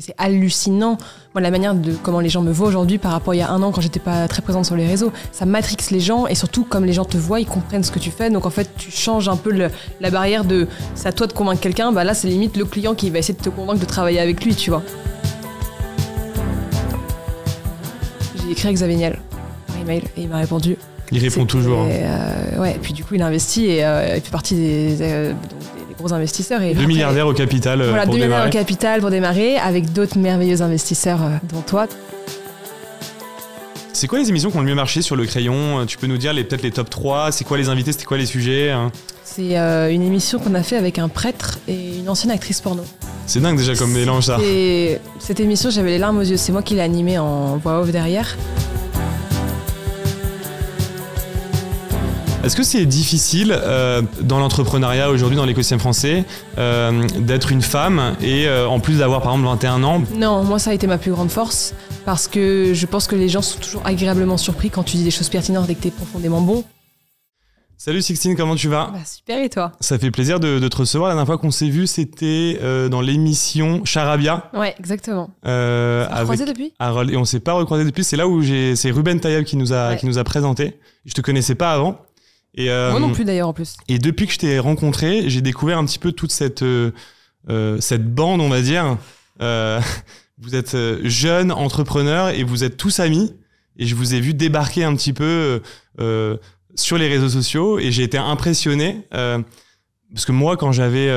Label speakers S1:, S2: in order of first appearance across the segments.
S1: C'est hallucinant, moi, la manière de comment les gens me voient aujourd'hui par rapport à il y a un an quand j'étais pas très présente sur les réseaux. Ça matrixe les gens et surtout comme les gens te voient, ils comprennent ce que tu fais. Donc en fait, tu changes un peu la barrière de c'est à toi de convaincre quelqu'un. Bah là, c'est limite le client qui va essayer de te convaincre de travailler avec lui, tu vois. J'ai écrit avec Xavier Niel par email et il m'a répondu.
S2: Il répond toujours.
S1: Ouais, et puis du coup, il a investi et il fait partie des gros investisseurs. Et
S2: 2 milliardaires au capital
S1: voilà,
S2: pour
S1: 2 milliardaires
S2: démarrer.
S1: au capital pour démarrer, avec d'autres merveilleux investisseurs dont toi.
S2: C'est quoi les émissions qui ont le mieux marché sur Le Crayon? Tu peux nous dire peut-être les top 3? C'est quoi les invités? C'était quoi les sujets?
S1: C'est une émission qu'on a fait avec un prêtre et une ancienne actrice porno.
S2: C'est dingue déjà comme mélange ça.
S1: Cette émission, j'avais les larmes aux yeux. C'est moi qui l'ai animée en voix off derrière.
S2: Est-ce que c'est difficile dans l'entrepreneuriat aujourd'hui, dans l'écosystème français, d'être une femme et en plus d'avoir par exemple 21 ans?
S1: Non, moi ça a été ma plus grande force parce que je pense que les gens sont toujours agréablement surpris quand tu dis des choses pertinentes et que t'es profondément bon.
S2: Salut Sixtine, comment tu vas?
S1: Bah, super, et toi?
S2: Ça fait plaisir de te recevoir. La dernière fois qu'on s'est vu, c'était dans l'émission Charabia.
S1: Ouais, exactement.
S2: On s'est
S1: recroisé depuis?
S2: Harold, et on s'est pas recroisé depuis. C'est là où c'est Ruben Tayeb qui nous a présenté. Je te connaissais pas avant. Et,
S1: moi non plus d'ailleurs en plus.
S2: Et depuis que je t'ai rencontré, j'ai découvert un petit peu toute cette bande, on va dire. Vous êtes jeunes entrepreneurs et vous êtes tous amis. Et je vous ai vu débarquer un petit peu sur les réseaux sociaux et j'ai été impressionné. Parce que moi, quand j'avais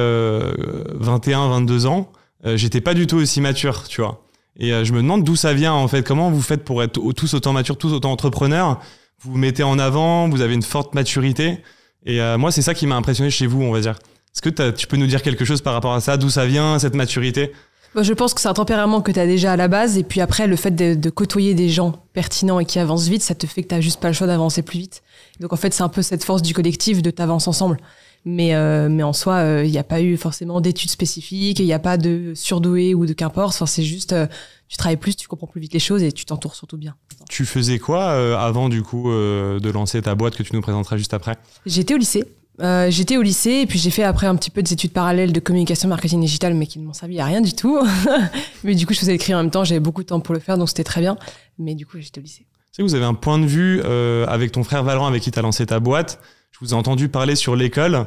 S2: 21, 22 ans, j'étais pas du tout aussi mature, tu vois. Et je me demande d'où ça vient en fait. Comment vous faites pour être tous autant matures, tous autant entrepreneurs? Vous vous mettez en avant, vous avez une forte maturité. Et moi, c'est ça qui m'a impressionné chez vous, on va dire. Est-ce que tu peux nous dire quelque chose par rapport à ça? D'où ça vient, cette maturité?
S1: Je pense que c'est un tempérament que tu as déjà à la base. Et puis après, le fait de côtoyer des gens pertinents et qui avancent vite, ça te fait que tu n'as juste pas le choix d'avancer plus vite. Donc en fait, c'est un peu cette force du collectif de t'avancer ensemble. Mais en soi, il n'y a pas eu forcément d'études spécifiques, il n'y a pas de surdoué ou de qu'importe. Enfin, c'est juste, tu travailles plus, tu comprends plus vite les choses et tu t'entoures surtout bien.
S2: Tu faisais quoi avant du coup de lancer ta boîte que tu nous présenteras juste après?
S1: J'étais au lycée. Et puis j'ai fait après un petit peu des études parallèles de communication marketing digital mais qui ne m'ont servi à rien du tout. Mais du coup, je faisais écrire en même temps, j'avais beaucoup de temps pour le faire donc c'était très bien. Mais du coup, j'étais au lycée.
S2: Tu sais, vous avez un point de vue avec ton frère Valorant avec qui tu as lancé ta boîte. Je vous ai entendu parler sur l'école.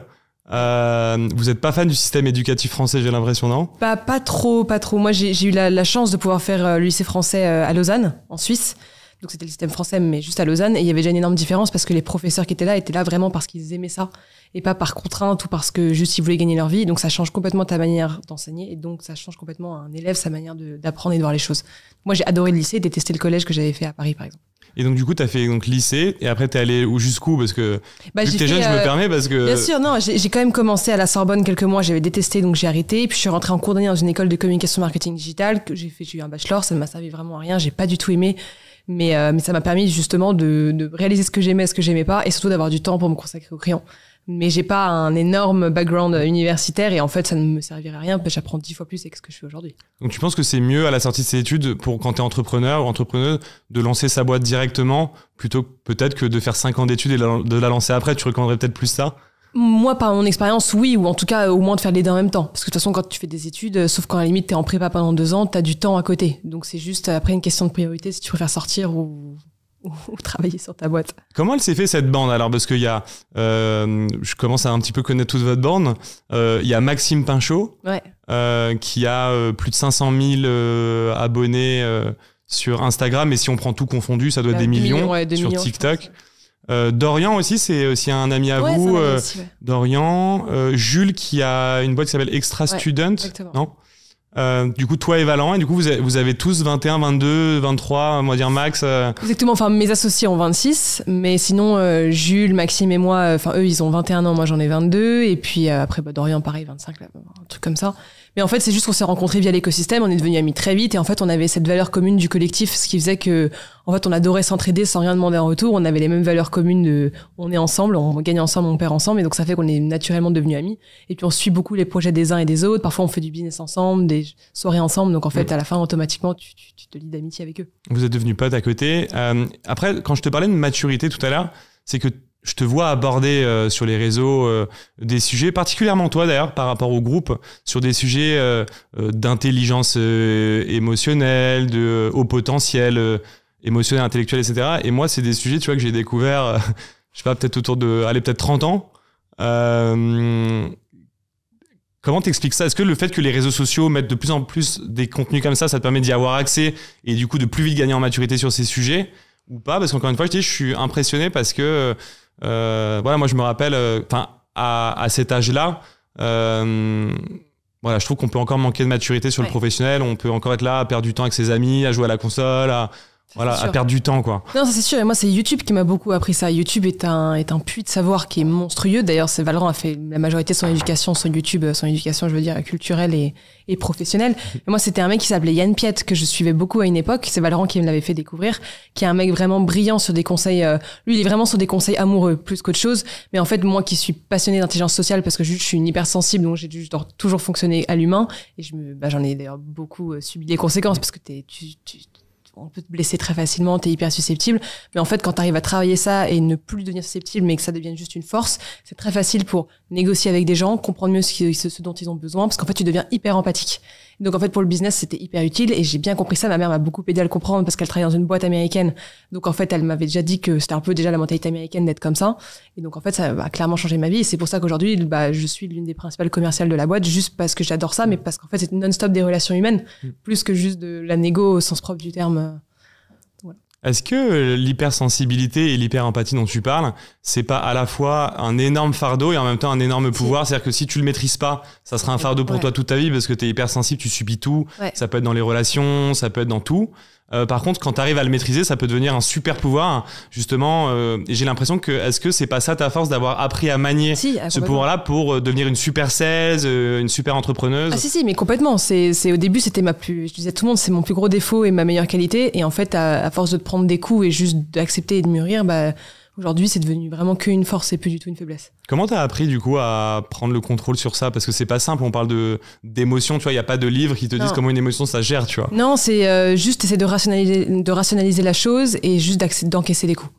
S2: Vous n'êtes pas fan du système éducatif français, j'ai l'impression, non?
S1: Pas trop. Moi, j'ai eu la chance de pouvoir faire le lycée français à Lausanne, en Suisse. Donc c'était le système français, mais juste à Lausanne. Et il y avait déjà une énorme différence parce que les professeurs qui étaient là vraiment parce qu'ils aimaient ça et pas par contrainte ou parce que juste ils voulaient gagner leur vie. Donc ça change complètement ta manière d'enseigner et donc ça change complètement à un élève sa manière d'apprendre et de voir les choses. Moi, j'ai adoré le lycée et détesté le collège que j'avais fait à Paris, par exemple.
S2: Et donc du coup, tu as fait lycée et après tu es allé jusqu'où? Parce que vu que t'es jeune, je me permets parce que...
S1: Bien sûr, non, j'ai quand même commencé à la Sorbonne quelques mois, j'avais détesté donc j'ai arrêté. Et puis je suis rentrée en cours d'année dans une école de communication marketing digital que j'ai eu un bachelor, ça ne m'a servi vraiment à rien, j'ai pas du tout aimé. Mais ça m'a permis justement de réaliser ce que j'aimais, ce que j'aimais pas et surtout d'avoir du temps pour me consacrer au crayon. Mais j'ai pas un énorme background universitaire et en fait ça ne me servirait à rien parce que j'apprends 10 fois plus avec ce que je fais aujourd'hui.
S2: Donc tu penses que c'est mieux à la sortie de ces études pour quand t'es entrepreneur ou entrepreneuse de lancer sa boîte directement plutôt peut-être que de faire 5 ans d'études et de la lancer après? Tu recommanderais peut-être plus ça?
S1: Moi, par mon expérience, oui, ou en tout cas, au moins de faire les deux en même temps. Parce que de toute façon, quand tu fais des études, sauf quand à la limite t'es en prépa pendant 2 ans, t'as du temps à côté. Donc c'est juste après une question de priorité si tu préfères sortir ou travailler sur ta boîte.
S2: Comment elle s'est fait cette bande alors? Parce qu'il y a, je commence à un petit peu connaître toute votre bande. Il y a Maxime Pinchot,
S1: ouais.
S2: Qui a plus de 500 000 abonnés sur Instagram. Et si on prend tout confondu, ça doit être des millions,
S1: ouais,
S2: sur
S1: millions,
S2: TikTok. Dorian aussi, c'est aussi un ami à vous.
S1: Aussi, ouais.
S2: Dorian, Jules qui a une boîte qui s'appelle Extra Student.
S1: Exactement.
S2: Non? Du coup, toi et Valent, et du coup, vous avez tous 21, 22, 23, on va dire max.
S1: Exactement, enfin, mes associés ont 26, mais sinon, Jules, Maxime et moi, enfin, eux, ils ont 21 ans, moi, j'en ai 22, et puis après, Dorian, pareil, 25, là, un truc comme ça. Mais en fait, c'est juste qu'on s'est rencontrés via l'écosystème, on est devenus amis très vite, et en fait, on avait cette valeur commune du collectif, ce qui faisait que, en fait, on adorait s'entraider sans rien demander en retour, on avait les mêmes valeurs communes de, on est ensemble, on gagne ensemble, on perd ensemble, et donc ça fait qu'on est naturellement devenus amis. Et puis on suit beaucoup les projets des uns et des autres, parfois on fait du business ensemble, des soirées ensemble, donc en fait, à la fin, automatiquement, tu te lies d'amitié avec eux.
S2: Vous êtes devenus potes à côté. Après, quand je te parlais de maturité tout à l'heure, c'est que je te vois aborder sur les réseaux des sujets, particulièrement toi d'ailleurs, par rapport au groupe, sur des sujets d'intelligence émotionnelle, de haut potentiel émotionnel, intellectuel, etc. Et moi, c'est des sujets, tu vois, que j'ai découvert, je sais pas, peut-être autour de, allez, peut-être 30 ans. Comment t'expliques ça? Est-ce que le fait que les réseaux sociaux mettent de plus en plus des contenus comme ça te permet d'y avoir accès et du coup de plus vite gagner en maturité sur ces sujets ou pas? Parce qu'encore une fois, je suis impressionné parce que voilà, moi je me rappelle, à cet âge-là, voilà, je trouve qu'on peut encore manquer de maturité sur le professionnel. On peut encore être là à perdre du temps avec ses amis, à jouer à la console, à perdre du temps, quoi.
S1: Non, ça c'est sûr. Et moi, c'est YouTube qui m'a beaucoup appris ça. YouTube est un puits de savoir qui est monstrueux. D'ailleurs, Valorant a fait la majorité de son éducation sur YouTube, son éducation, je veux dire, culturelle et professionnelle. Et moi, c'était un mec qui s'appelait Yann Piet, que je suivais beaucoup à une époque. C'est Valorant qui me l'avait fait découvrir, qui est un mec vraiment brillant sur des conseils. Lui, il est vraiment sur des conseils amoureux, plus qu'autre chose. Mais en fait, moi qui suis passionnée d'intelligence sociale, parce que je suis une hypersensible, donc je dois toujours fonctionner à l'humain. Et j'en ai d'ailleurs beaucoup subi les conséquences, parce que on peut te blesser très facilement, t'es hyper susceptible. Mais en fait, quand t'arrives à travailler ça et ne plus devenir susceptible, mais que ça devienne juste une force, c'est très facile pour négocier avec des gens, comprendre mieux ce dont ils ont besoin, parce qu'en fait, tu deviens hyper empathique. Donc en fait, pour le business, c'était hyper utile et j'ai bien compris ça. Ma mère m'a beaucoup aidé à le comprendre parce qu'elle travaillait dans une boîte américaine. Donc en fait, elle m'avait déjà dit que c'était un peu déjà la mentalité américaine d'être comme ça. Et donc en fait, ça a clairement changé ma vie. Et c'est pour ça qu'aujourd'hui, je suis l'une des principales commerciales de la boîte, juste parce que j'adore ça, mais parce qu'en fait, c'est non-stop des relations humaines, plus que juste de la négo au sens propre du terme.
S2: Est-ce que l'hypersensibilité et l'hyperempathie dont tu parles, c'est pas à la fois un énorme fardeau et en même temps un énorme pouvoir? C'est-à-dire que si tu le maîtrises pas, ça sera un fardeau pour toi toute ta vie parce que t'es hypersensible, tu subis tout. Ouais. Ça peut être dans les relations, ça peut être dans tout. Par contre, quand tu arrives à le maîtriser, ça peut devenir un super pouvoir, justement. Et j'ai l'impression que, est-ce que c'est pas ça ta force d'avoir appris à manier ce pouvoir-là pour devenir une super sales, une super entrepreneuse?
S1: Ah si, mais complètement. Au début, c'était je disais à tout le monde, c'est mon plus gros défaut et ma meilleure qualité. Et en fait, à force de prendre des coups et juste d'accepter et de mûrir, aujourd'hui, c'est devenu vraiment qu'une force et plus du tout une faiblesse.
S2: Comment t'as appris du coup à prendre le contrôle sur ça? Parce que c'est pas simple, on parle d'émotions, tu vois, il n'y a pas de livre qui te disent comment une émotion ça gère, tu vois.
S1: Non, c'est juste essayer de rationaliser la chose et juste d'encaisser les coups.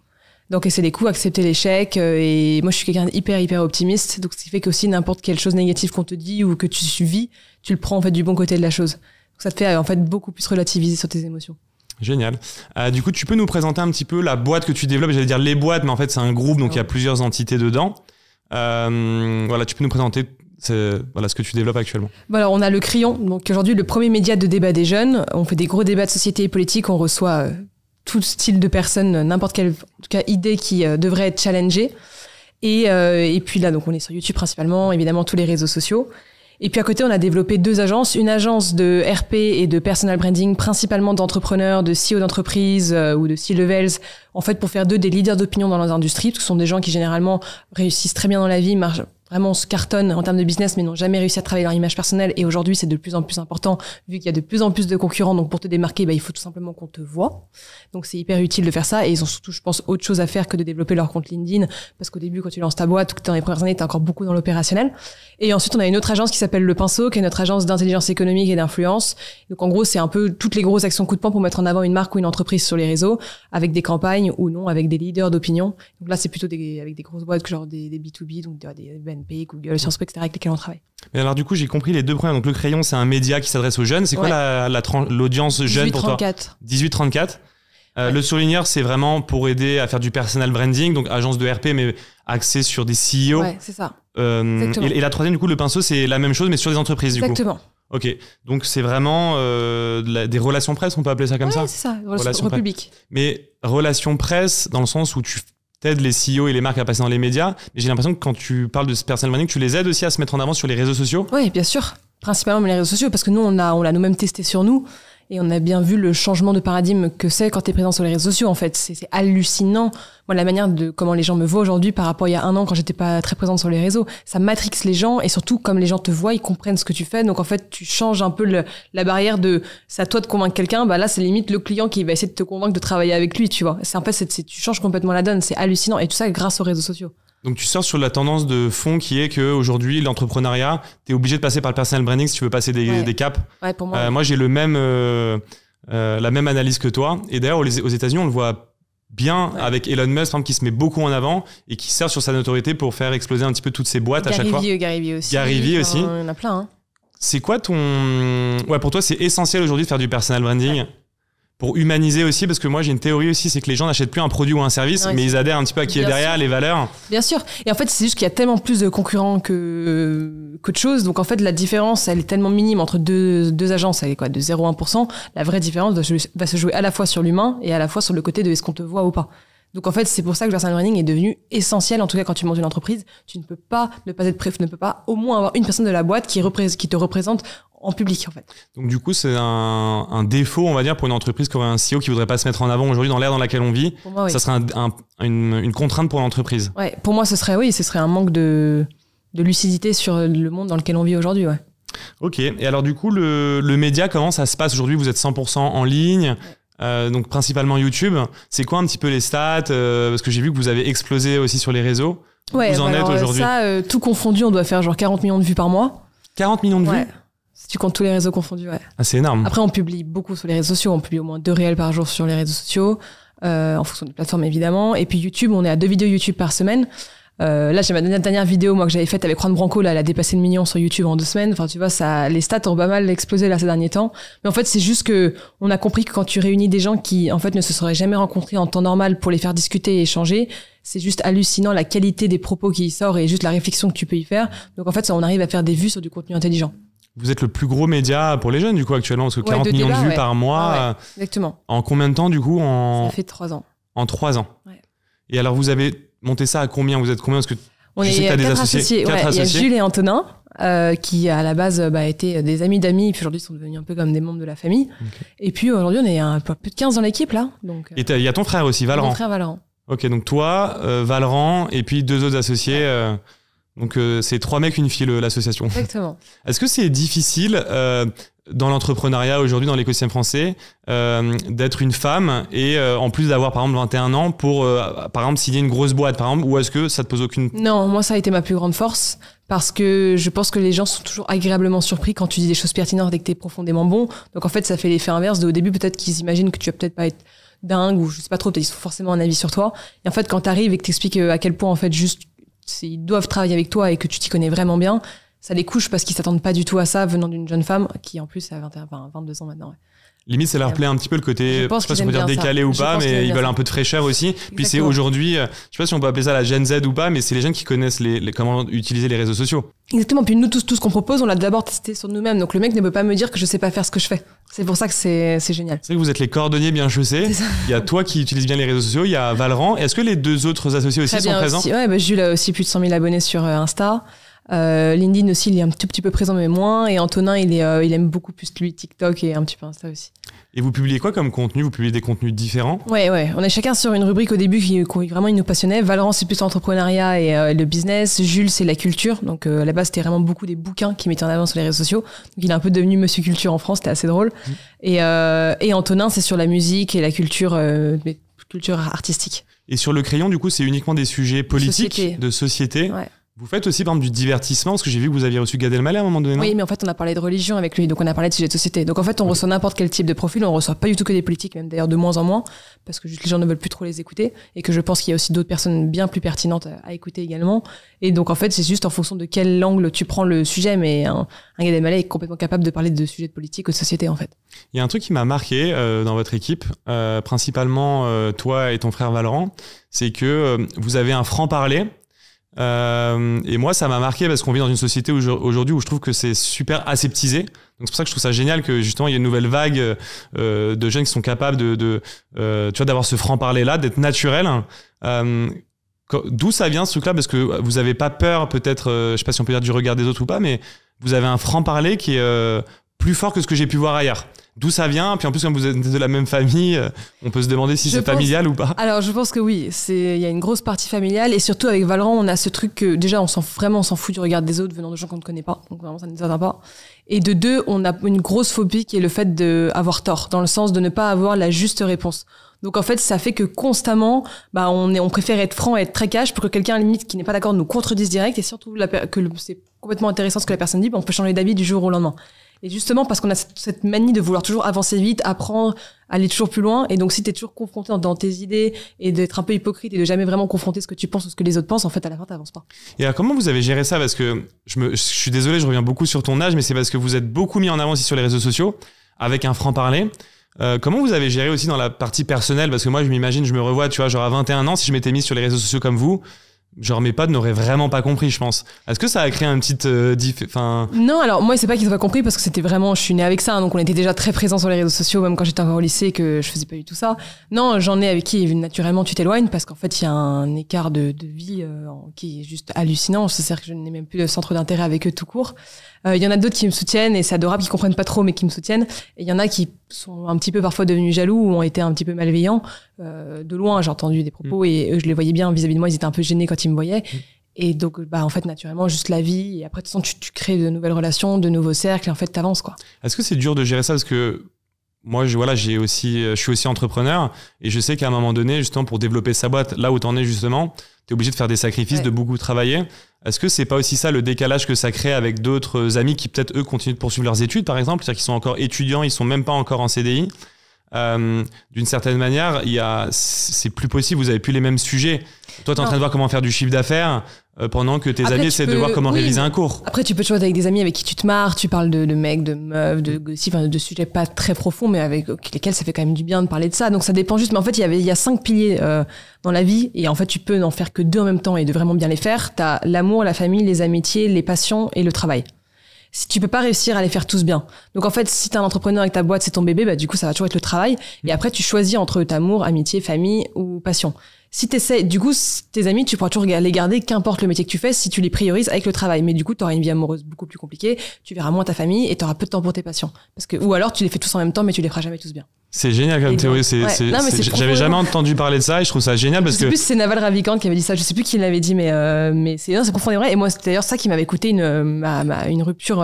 S1: D'encaisser les coups, accepter l'échec. Et moi, je suis quelqu'un d'hyper optimiste. Donc, ce qui fait qu'aussi n'importe quelle chose négative qu'on te dit ou que tu vis, tu le prends en fait du bon côté de la chose. Donc, ça te fait en fait beaucoup plus relativiser sur tes émotions.
S2: Génial. Du coup, tu peux nous présenter un petit peu la boîte que tu développes? J'allais dire les boîtes, mais en fait, c'est un groupe, donc il y a plusieurs entités dedans. Voilà, tu peux nous présenter ce que tu développes actuellement.
S1: Alors, on a le Crayon, donc aujourd'hui le premier média de débat des jeunes. On fait des gros débats de société et politique. On reçoit tout style de personnes, n'importe quelle en tout cas, idée qui devrait être challengée. Et puis là, donc on est sur YouTube principalement, évidemment tous les réseaux sociaux. Et puis à côté, on a développé 2 agences, une agence de RP et de personal branding, principalement d'entrepreneurs, de CEO d'entreprise ou de C-levels, en fait pour faire d'eux des leaders d'opinion dans leurs industries, parce que ce sont des gens qui généralement réussissent très bien dans la vie, marchent vraiment se cartonnent en termes de business, mais n'ont jamais réussi à travailler leur image personnelle. Et aujourd'hui, c'est de plus en plus important, vu qu'il y a de plus en plus de concurrents. Donc, pour te démarquer, il faut tout simplement qu'on te voit. Donc, c'est hyper utile de faire ça. Et ils ont surtout, je pense, autre chose à faire que de développer leur compte LinkedIn. Parce qu'au début, quand tu lances ta boîte, ou que dans les premières années, t'es encore beaucoup dans l'opérationnel. Et ensuite, on a une autre agence qui s'appelle Le Pinceau, qui est notre agence d'intelligence économique et d'influence. Donc, en gros, c'est un peu toutes les grosses actions coup de poing pour mettre en avant une marque ou une entreprise sur les réseaux, avec des campagnes ou non, avec des leaders d'opinion. Donc là, c'est plutôt avec des grosses boîtes, genre des B2B, donc des BNP, Google, Sciences Po, etc., avec lesquels on travaille.
S2: Mais alors, du coup, j'ai compris les 2 premiers. Donc, Le Crayon, c'est un média qui s'adresse aux jeunes. C'est quoi l'audience jeune pour toi? 18-34. Le Surligneur, c'est vraiment pour aider à faire du personal branding, donc agence de RP, mais axée sur des CEO.
S1: Ouais, c'est ça.
S2: Et la 3e, du coup, Le Pinceau, c'est la même chose, mais sur des entreprises, du coup.
S1: Exactement.
S2: Ok, donc c'est vraiment des relations presse, on peut appeler ça comme ça?
S1: Ouais, c'est ça, relations publiques.
S2: Mais relations presse, dans le sens où tu t'aides les CEO et les marques à passer dans les médias, mais j'ai l'impression que quand tu parles de personal branding, tu les aides aussi à se mettre en avant sur les réseaux sociaux?
S1: Oui, bien sûr. Principalement les réseaux sociaux, parce que nous, on l'a nous-mêmes testé sur nous. Et on a bien vu le changement de paradigme que c'est quand tu es présent sur les réseaux sociaux, en fait. C'est hallucinant. Moi, la manière de comment les gens me voient aujourd'hui par rapport à il y a 1 an quand j'étais pas très présente sur les réseaux, ça matrixe les gens et surtout, comme les gens te voient, ils comprennent ce que tu fais. Donc, en fait, tu changes un peu la barrière de c'est à toi de convaincre quelqu'un. Là, c'est limite le client qui va essayer de te convaincre de travailler avec lui, tu vois. Tu changes complètement la donne. C'est hallucinant. Et tout ça grâce aux réseaux sociaux.
S2: Donc tu sors sur la tendance de fond qui est qu'aujourd'hui, l'entrepreneuriat, tu es obligé de passer par le personal branding si tu veux passer des caps.
S1: Ouais, pour moi.
S2: Moi, j'ai la même analyse que toi. Et d'ailleurs, aux États-Unis, on le voit bien avec Elon Musk, par exemple, qui se met beaucoup en avant et qui sert sur sa notoriété pour faire exploser un petit peu toutes ces boîtes à chaque fois.
S1: Gary Vee aussi.
S2: Gary Vee aussi.
S1: Il y en a plein. Hein.
S2: C'est quoi pour toi, c'est essentiel aujourd'hui de faire du personal branding pour humaniser aussi, parce que moi j'ai une théorie aussi, c'est que les gens n'achètent plus un produit ou un service, mais ils adhèrent un petit peu à qui est derrière, les valeurs.
S1: Bien sûr. Et en fait, c'est juste qu'il y a tellement plus de concurrents qu'autre chose. Donc en fait, la différence, elle est tellement minime entre deux agences, elle est quoi, de 0,1%. La vraie différence va se jouer à la fois sur l'humain et à la fois sur le côté de est-ce qu'on te voit ou pas. Donc en fait, c'est pour ça que le personal branding est devenu essentiel. En tout cas, quand tu montes une entreprise, tu ne peux pas ne pas être ne peux pas au moins avoir une personne de la boîte qui te représente en public, en fait.
S2: Donc du coup, c'est un défaut, on va dire, pour une entreprise qui aurait un CEO qui voudrait pas se mettre en avant aujourd'hui dans l'ère dans laquelle on vit. Pour moi, oui. Ça serait une contrainte pour l'entreprise.
S1: Ouais, pour moi, ce serait un manque de lucidité sur le monde dans lequel on vit aujourd'hui, ouais.
S2: Ok. Et alors du coup, le média, comment ça se passe aujourd'hui? Vous êtes 100% en ligne. Donc principalement YouTube. C'est quoi un petit peu les stats? Parce que j'ai vu que vous avez explosé aussi sur les réseaux.
S1: Ouais,
S2: vous en êtes aujourd'hui?
S1: Ça, tout confondu, on doit faire genre 40 millions de vues par mois.
S2: 40 millions de vues?
S1: Ouais. Si tu comptes tous les réseaux confondus, ouais.
S2: Ah, c'est énorme.
S1: Après, on publie beaucoup sur les réseaux sociaux. On publie au moins 2 réels par jour sur les réseaux sociaux, en fonction des plateformes évidemment. Et puis YouTube, on est à 2 vidéos YouTube par semaine. Là, j'ai ma dernière vidéo moi que j'avais faite avec Juan Branco, là, elle a dépassé le million sur YouTube en 2 semaines. Enfin, tu vois, les stats ont pas mal explosé là ces derniers temps. Mais en fait, c'est juste que on a compris que quand tu réunis des gens qui en fait ne se seraient jamais rencontrés en temps normal pour les faire discuter et échanger, c'est juste hallucinant la qualité des propos qui y sort et juste la réflexion que tu peux y faire. Donc en fait, on arrive à faire des vues sur du contenu intelligent.
S2: Vous êtes le plus gros média pour les jeunes du coup actuellement, parce que 40 millions de vues par mois.
S1: Exactement.
S2: En combien de temps du coup?
S1: Ça fait 3 ans.
S2: En 3 ans.
S1: Ouais.
S2: Et alors vous avez monté ça à combien? Vous êtes combien? Parce que
S1: on est 4 associés. Il y a Jules et Antonin qui à la base étaient des amis d'amis et puis aujourd'hui sont devenus un peu comme des membres de la famille. Okay. Et puis aujourd'hui on est un peu plus de 15 dans l'équipe là. Donc,
S2: et il y a ton frère aussi, Valran.
S1: Mon frère Valran.
S2: Ok, donc toi, Valran et puis 2 autres associés. Donc c'est 3 mecs, une fille l'association.
S1: Exactement.
S2: Est-ce que c'est difficile dans l'entrepreneuriat aujourd'hui, dans l'écosystème français, d'être une femme et en plus d'avoir par exemple 21 ans pour par exemple signer une grosse boîte par exemple, ou est-ce que ça te pose aucune...
S1: Non, moi ça a été ma plus grande force parce que je pense que les gens sont toujours agréablement surpris quand tu dis des choses pertinentes et que t'es profondément bon. Donc en fait ça fait l'effet inverse. Au début peut-être qu'ils imaginent que tu vas peut-être pas être dingue ou je sais pas trop, ils ont forcément un avis sur toi. Et en fait quand t'arrives et que t'expliques à quel point en fait juste ils doivent travailler avec toi et que tu t'y connais vraiment bien, ça les couche parce qu'ils s'attendent pas du tout à ça venant d'une jeune femme qui en plus a 22 ans maintenant. Ouais.
S2: Limite, ça leur plaît un petit peu le côté, je sais pas si on peut dire décalé ou pas, mais ils veulent un peu de fraîcheur aussi. Exactement. Puis c'est aujourd'hui, je sais pas si on peut appeler ça la Gen Z ou pas, mais c'est les jeunes qui connaissent comment utiliser les réseaux sociaux. Exactement.
S1: Puis nous, tout ce qu'on propose, on l'a d'abord testé sur nous-mêmes. Donc le mec ne peut pas me dire que je sais pas faire ce que je fais. C'est pour ça que c'est génial.
S2: C'est que vous êtes les cordonniers bien chaussés. Il y a toi qui utilises bien les réseaux sociaux, il y a Valran. Est-ce que les 2 autres associés aussi sont présents?
S1: Ouais, Jules a aussi plus de 100 000 abonnés sur Insta. LinkedIn aussi, il est un tout petit peu présent mais moins. Et Antonin, il aime beaucoup plus lui TikTok et un petit peu Insta aussi.
S2: Et vous publiez quoi comme contenu? Vous publiez des contenus différents?
S1: Ouais. On est chacun sur une rubrique au début qui vraiment nous passionnait. Valran, c'est plus l'entrepreneuriat et le business. Jules, c'est la culture. Donc à la base, c'était vraiment beaucoup des bouquins qui mettaient en avant sur les réseaux sociaux. Donc il est un peu devenu Monsieur Culture en France. C'était assez drôle. Et Antonin, c'est sur la musique et la culture artistique.
S2: Et sur le crayon, du coup, c'est uniquement des sujets politiques, de société. Ouais. Vous faites aussi, par exemple, du divertissement, parce que j'ai vu que vous aviez reçu Gad Elmaleh à un moment donné, non?
S1: Oui, mais en fait, on a parlé de religion avec lui, donc on a parlé de sujets de société. Donc en fait, on reçoit n'importe quel type de profil, on reçoit pas du tout que des politiques, même d'ailleurs de moins en moins, parce que juste les gens ne veulent plus trop les écouter, et que je pense qu'il y a aussi d'autres personnes bien plus pertinentes à écouter également. Et donc en fait, c'est juste en fonction de quel angle tu prends le sujet, mais un Gad Elmaleh est complètement capable de parler de sujets de politique ou de société, en fait.
S2: Il y a un truc qui m'a marqué dans votre équipe, principalement toi et ton frère Valran, c'est que vous avez un franc-parler. Et moi ça m'a marqué parce qu'on vit dans une société aujourd'hui où je trouve que c'est super aseptisé, donc c'est pour ça que je trouve ça génial que justement il y a une nouvelle vague de jeunes qui sont capables tu vois, d'avoir ce franc-parler là, d'être naturel. D'où ça vient ce truc là? Parce que vous avez pas peur peut-être, je sais pas si on peut dire du regard des autres ou pas, mais vous avez un franc-parler qui est plus fort que ce que j'ai pu voir ailleurs. D'où ça vient? Puis en plus, comme vous êtes de la même famille, on peut se demander si c'est familial ou pas.
S1: Alors, je pense que oui. Il y a une grosse partie familiale. Et surtout, avec Valran, on a ce truc que, déjà, on s'en fout du regard des autres venant de gens qu'on ne connaît pas. Donc, vraiment, ça ne nous atteint pas. Et de 2, on a une grosse phobie qui est le fait d'avoir tort, dans le sens de ne pas avoir la juste réponse. Donc, en fait, ça fait que constamment, on préfère être franc et être très cash pour que quelqu'un, à la limite, qui n'est pas d'accord, nous contredise direct. Et surtout, que c'est complètement intéressant ce que la personne dit, on peut changer d'avis du jour au lendemain. Et justement, parce qu'on a cette manie de vouloir toujours avancer vite, apprendre, aller toujours plus loin. Et donc, si t'es toujours confronté dans tes idées et d'être un peu hypocrite et de jamais vraiment confronter ce que tu penses ou ce que les autres pensent, en fait, à la fin, t'avances pas.
S2: Et alors, comment vous avez géré ça? Parce que je suis désolé, je reviens beaucoup sur ton âge, mais c'est parce que vous êtes beaucoup mis en avant aussi sur les réseaux sociaux, avec un franc-parler. Comment vous avez géré aussi dans la partie personnelle? Parce que moi, je m'imagine, je me revois, tu vois, genre à 21 ans, si je m'étais mis sur les réseaux sociaux comme vous, genre mes potes n'auraient vraiment pas compris, je pense. Est-ce que ça a créé un petit
S1: Non, alors moi c'est pas qu'ils ont pas compris parce que c'était vraiment, je suis née avec ça, hein, donc on était déjà très présents sur les réseaux sociaux, même quand j'étais encore au lycée, que je faisais pas du tout ça. Non, j'en ai avec qui naturellement tu t'éloignes parce qu'en fait il y a un écart de vie qui est juste hallucinant. C'est-à-dire que je n'ai même plus de centre d'intérêt avec eux tout court. Il y en a d'autres qui me soutiennent et c'est adorable, qui comprennent pas trop mais qui me soutiennent. Et il y en a qui sont un petit peu parfois devenus jaloux ou ont été un petit peu malveillants. De loin, j'ai entendu des propos et eux, je les voyais bien vis-à-vis de moi, ils étaient un peu gênés quand ils me voyaient. Et donc, en fait, naturellement, juste la vie. Et après, de toute façon, tu crées de nouvelles relations, de nouveaux cercles et en fait, t'avances, quoi.
S2: Est-ce que c'est dur de gérer ça? Parce que moi, je suis aussi entrepreneur et je sais qu'à un moment donné, justement, pour développer sa boîte, là où t'en es justement, t'es obligé de faire des sacrifices, de beaucoup travailler. Est-ce que c'est pas aussi ça le décalage que ça crée avec d'autres amis qui peut-être eux continuent de poursuivre leurs études par exemple, c'est-à-dire qu'ils sont encore étudiants, ils sont même pas encore en CDI. D'une certaine manière, c'est plus possible, vous avez plus les mêmes sujets. Toi, t'es en train de voir comment faire du chiffre d'affaires pendant que tes amis essaient de voir comment réviser un cours.
S1: Après, tu peux toujours être avec des amis avec qui tu te marres, tu parles de mecs, de meufs, de sujets pas très profonds, mais avec lesquels ça fait quand même du bien de parler de ça. Donc ça dépend juste. Mais en fait, il y a 5 piliers dans la vie, et en fait, tu peux n'en faire que 2 en même temps et de vraiment bien les faire. T'as l'amour, la famille, les amitiés, les passions et le travail. Si tu peux pas réussir à les faire tous bien. Donc en fait, si t'es un entrepreneur avec ta boîte, c'est ton bébé, bah du coup ça va toujours être le travail. Et après tu choisis entre amour, amitié, famille ou passion. Si t'essaies, du coup, tes amis, tu pourras toujours les garder, qu'importe le métier que tu fais, si tu les priorises avec le travail. Mais du coup, t'auras une vie amoureuse beaucoup plus compliquée, tu verras moins ta famille et t'auras peu de temps pour tes passions. Ou alors tu les fais tous en même temps, mais tu les feras jamais tous bien.
S2: C'est génial comme théorie. J'avais jamais entendu parler de ça et je trouve ça génial parce que.
S1: Je sais plus si c'est Naval Ravikant qui avait dit ça. Je sais plus qui l'avait dit, mais c'est profondément vrai. Et moi, c'est d'ailleurs ça qui m'avait coûté une rupture